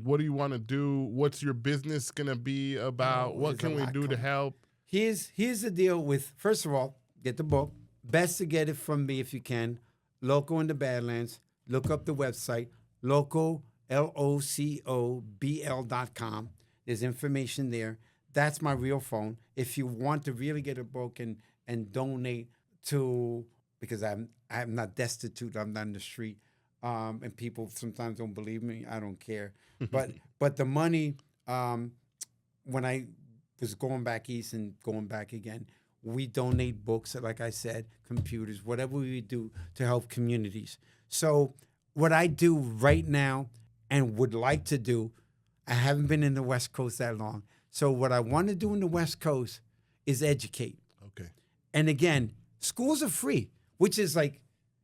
Speaker 1: what do you want to do? What's your business going to be about? What can we do to help?
Speaker 2: Here's the deal with, first of all, get the book. Best to get it from me if you can. Loco in the Badlands. Look up the website, Loco, LOCOBL.com. There's information there. That's my real phone. If you want to really get a book and donate to, because I'm not destitute, I'm not in the street, and people sometimes don't believe me. I don't care. But the money, when I was going back east and going back again, we donate books, like I said, computers, whatever we do to help communities. So what I do right now and would like to do, I haven't been in the West Coast that long. So what I want to do in the West Coast is educate.
Speaker 1: Okay.
Speaker 2: And again, schools are free, which is like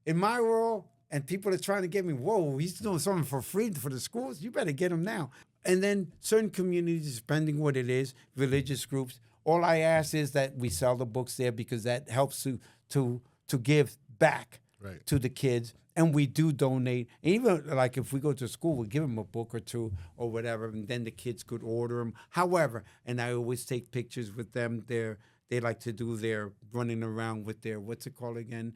Speaker 2: in my world, and people are trying to get me, whoa, he's doing something for free for the schools. You better get them now. And then certain communities, depending what it is, religious groups, all I ask is that we sell the books there because that helps to give back to the kids. And we do donate. Even like if we go to school, we give them a book or two or whatever, and then the kids could order them. However, and I always take pictures with them. They like to do their running around with their, what's it called again?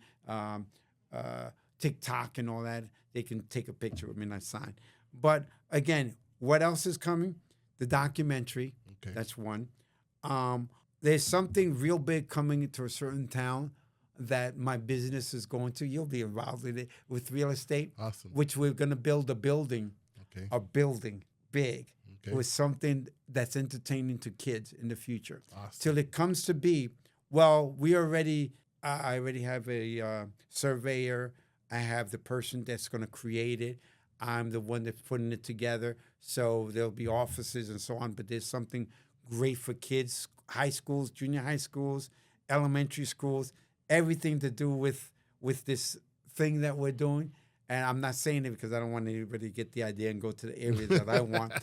Speaker 2: TikTok and all that. They can take a picture with me and I sign. But again, what else is coming? The documentary. Okay. That's one. There's something real big coming into a certain town that my business is going to. You'll be involved in it with real estate.
Speaker 1: Awesome.
Speaker 2: Which we're going to build a building.
Speaker 1: Okay.
Speaker 2: A building big.
Speaker 1: Okay.
Speaker 2: With something that's entertaining to kids in the future.
Speaker 1: Awesome.
Speaker 2: Till it comes to be, well, I already have a surveyor. I have the person that's going to create it. I'm the one that's putting it together. So there'll be offices and so on. But there's something great for kids, high schools, junior high schools, elementary schools, everything to do with this thing that we're doing. And I'm not saying it because I don't want anybody to get the idea and go to the area that I want.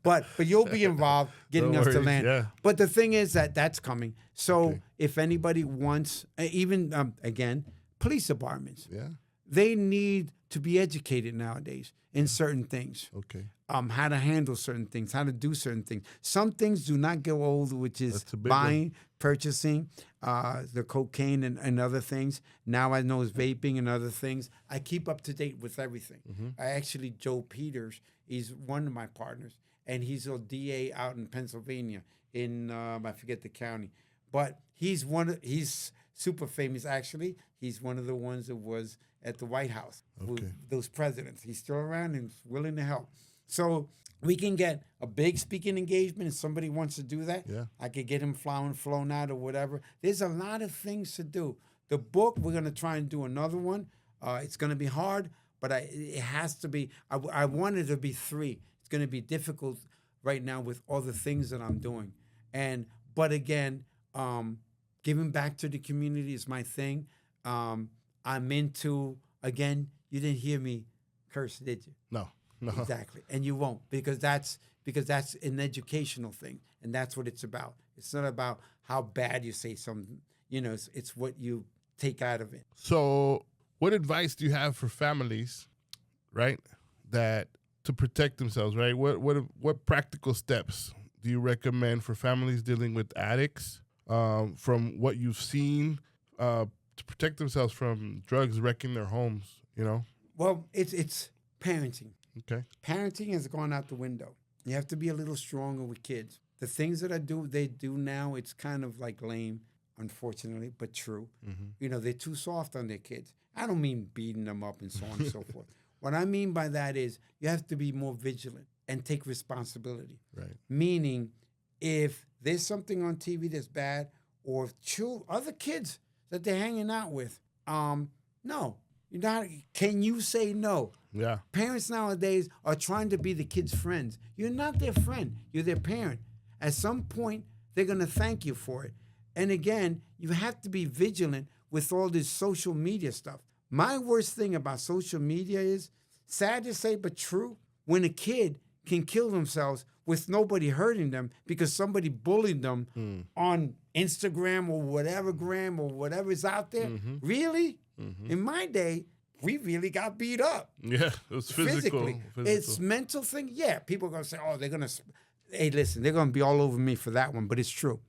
Speaker 2: But you'll be involved getting us to land.
Speaker 1: Yeah.
Speaker 2: But the thing is that's coming. So if anybody wants, even, again, police departments.
Speaker 1: Yeah.
Speaker 2: They need to be educated nowadays in certain things.
Speaker 1: Okay.
Speaker 2: How to handle certain things, how to do certain things. Some things do not go old, which is buying, purchasing, the cocaine and other things. Now I know it's vaping and other things. I keep up to date with everything. Mm-hmm. Joe Peters, he's one of my partners, and he's a DA out in Pennsylvania in, I forget the county. But he's super famous, actually. He's one of the ones that was at the White House with those presidents. He's still around and willing to help. So we can get a big speaking engagement if somebody wants to do that. Yeah. I could get him flown out or whatever. There's a lot of things to do. The book, we're going to try and do another one. It's going to be hard, but it has to be. I want it to be 3. It's going to be difficult right now with all the things that I'm doing. But again, giving back to the community is my thing. I'm into, again, you didn't hear me curse, did you?
Speaker 1: No.
Speaker 2: Exactly. And you won't, because that's an educational thing, and that's what it's about. It's not about how bad you say something. It's what you take out of it.
Speaker 1: So what advice do you have for families, right, that to protect themselves, right? What practical steps do you recommend for families dealing with addicts from what you've seen to protect themselves from drugs wrecking their homes,
Speaker 2: Well, it's parenting.
Speaker 1: Okay.
Speaker 2: Parenting has gone out the window. You have to be a little stronger with kids. The things that they do now, it's kind of like lame. unfortunately, but true.
Speaker 1: Mm-hmm.
Speaker 2: You know, they're too soft on their kids. I don't mean beating them up and so on and so forth. What I mean by that is you have to be more vigilant and take responsibility.
Speaker 1: Right.
Speaker 2: Meaning, if there's something on TV that's bad, or other kids that they're hanging out with, no, you're not. Can you say no?
Speaker 1: Yeah.
Speaker 2: Parents nowadays are trying to be the kids' friends. You're not their friend. You're their parent. At some point, they're going to thank you for it. And again, you have to be vigilant with all this social media stuff. My worst thing about social media is, sad to say, but true, when a kid can kill themselves with nobody hurting them because somebody bullied them on Instagram or whatever is out there.
Speaker 1: Mm-hmm.
Speaker 2: Really?
Speaker 1: Mm-hmm.
Speaker 2: In my day, we really got beat up.
Speaker 1: Yeah, it was physical.
Speaker 2: It's mental thing. Yeah, people are going to say, oh, they're going to, hey, listen, they're going to be all over me for that one, but it's true.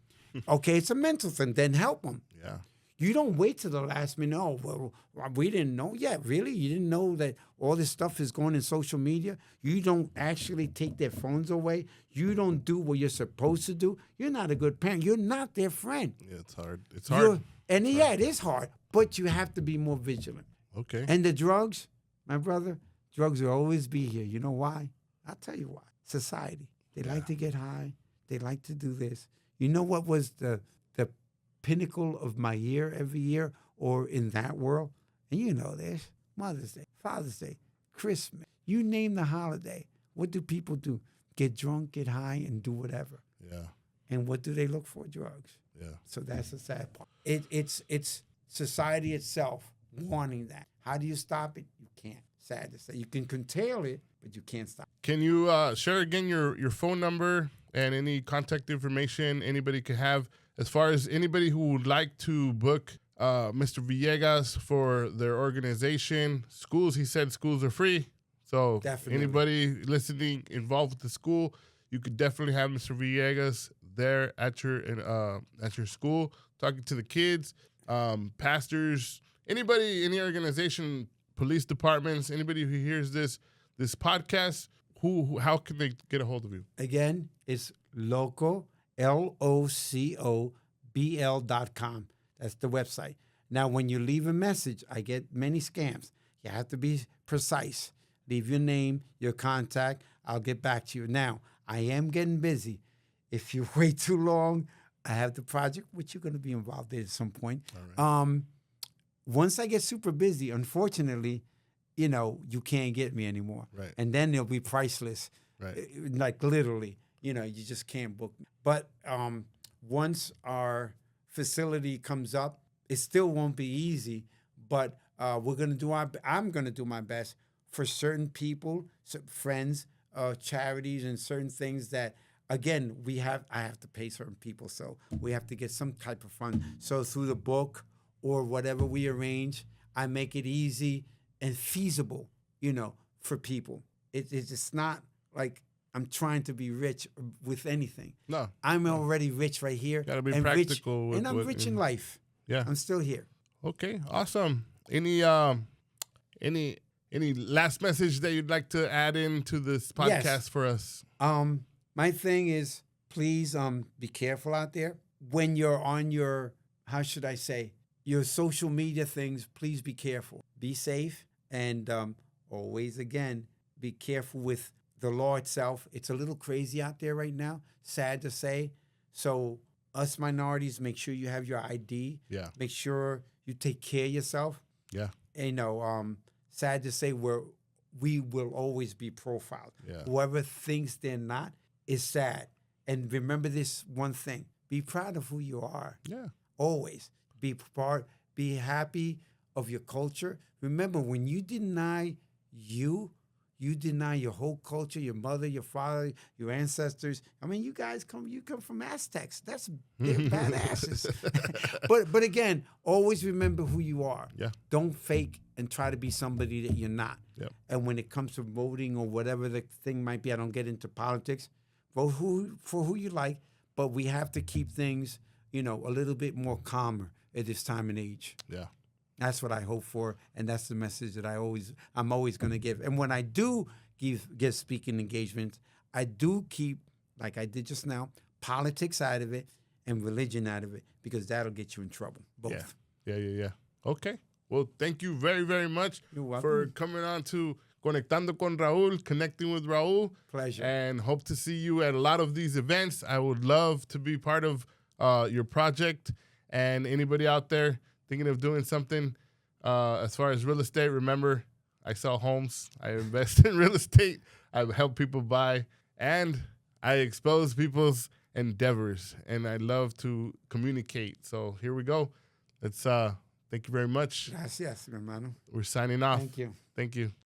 Speaker 2: Okay, it's a mental thing. Then help them.
Speaker 1: Yeah.
Speaker 2: You don't wait till the last minute. Oh, well, we didn't know. Yeah, really? You didn't know that all this stuff is going in social media? You don't actually take their phones away? You don't do what you're supposed to do? You're not a good parent. You're not their friend.
Speaker 1: Yeah, it's hard. It's hard.
Speaker 2: It is hard, but you have to be more vigilant.
Speaker 1: Okay.
Speaker 2: And the drugs, my brother, drugs will always be here. You know why? I'll tell you why. Society. They like to get high. They like to do this. You know what was the pinnacle of my year every year or in that world? And you know this. Mother's Day, Father's Day, Christmas. You name the holiday. What do people do? Get drunk, get high, and do whatever.
Speaker 1: Yeah.
Speaker 2: And what do they look for? Drugs.
Speaker 1: Yeah.
Speaker 2: So that's the sad part. It's society itself wanting that. How do you stop it? You can't. Sad to say. You can curtail it, but you can't stop it.
Speaker 1: Can you share again your phone number and any contact information anybody could have as far as anybody who would like to book Mr. Villegas for their organization? Schools, he said schools are free. So
Speaker 2: Definitely.
Speaker 1: Anybody listening involved with the school, you could definitely have Mr. Villegas there at your school, talking to the kids, pastors, anybody, any organization, police departments, anybody who hears this podcast, how can they get a hold of you?
Speaker 2: Again, it's Loco, LOCOBL.com. That's the website. Now, when you leave a message, I get many scams. You have to be precise. Leave your name, your contact. I'll get back to you. Now, I am getting busy. If you wait too long, I have the project, which you're going to be involved in at some point.
Speaker 1: All right.
Speaker 2: Once I get super busy, unfortunately, you can't get me anymore.
Speaker 1: Right.
Speaker 2: And then it'll be priceless.
Speaker 1: Right.
Speaker 2: Like literally, you just can't book me. But once our facility comes up, it still won't be easy, but I'm going to do my best for certain people, friends, charities, and certain things that, again, I have to pay certain people. So we have to get some type of fund. So through the book or whatever we arrange, I make it easy and feasible, for people. It's not like I'm trying to be rich with anything.
Speaker 1: No.
Speaker 2: I'm already rich right here.
Speaker 1: Gotta be
Speaker 2: and
Speaker 1: practical.
Speaker 2: Rich, and I'm rich in life.
Speaker 1: Yeah.
Speaker 2: I'm still here.
Speaker 1: Okay, awesome. Any last message that you'd like to add into this podcast
Speaker 2: Yes.
Speaker 1: for us?
Speaker 2: My thing is, please be careful out there. When you're on your, how should I say, your social media things, please be careful. Be safe. And always, again, be careful with the law itself. It's a little crazy out there right now, sad to say. So us minorities, make sure you have your ID.
Speaker 1: Yeah.
Speaker 2: Make sure you take care of yourself.
Speaker 1: Yeah.
Speaker 2: And, sad to say, we will always be profiled.
Speaker 1: Yeah.
Speaker 2: Whoever thinks they're not is sad. And remember this one thing. Be proud of who you are.
Speaker 1: Yeah.
Speaker 2: Always. Be happy of your culture. Remember, when you deny you deny your whole culture, your mother, your father, your ancestors. I mean, you come from Aztecs. They're badasses. But again, always remember who you are.
Speaker 1: Yeah.
Speaker 2: Don't fake and try to be somebody that you're not.
Speaker 1: Yep.
Speaker 2: And when it comes to voting or whatever the thing might be, I don't get into politics. Vote for who you like, but we have to keep things, a little bit more calmer at this time and age.
Speaker 1: Yeah.
Speaker 2: That's what I hope for, and that's the message that I'm always going to give. And when I do give speaking engagements, I do keep, like I did just now, politics out of it, and religion out of it, because that'll get you in trouble. Both.
Speaker 1: Yeah. Okay. Well, thank you very, very much
Speaker 2: You're welcome.
Speaker 1: for coming on to Conectando con Raul, connecting with Raul.
Speaker 2: Pleasure.
Speaker 1: And hope to see you at a lot of these events. I would love to be part of your project. And anybody out there thinking of doing something as far as real estate, remember, I sell homes. I invest in real estate. I help people buy. And I expose people's endeavors. And I love to communicate. So here we go. Let's thank you very much.
Speaker 2: Gracias, mi hermano.
Speaker 1: We're signing off.
Speaker 2: Thank you.
Speaker 1: Thank you.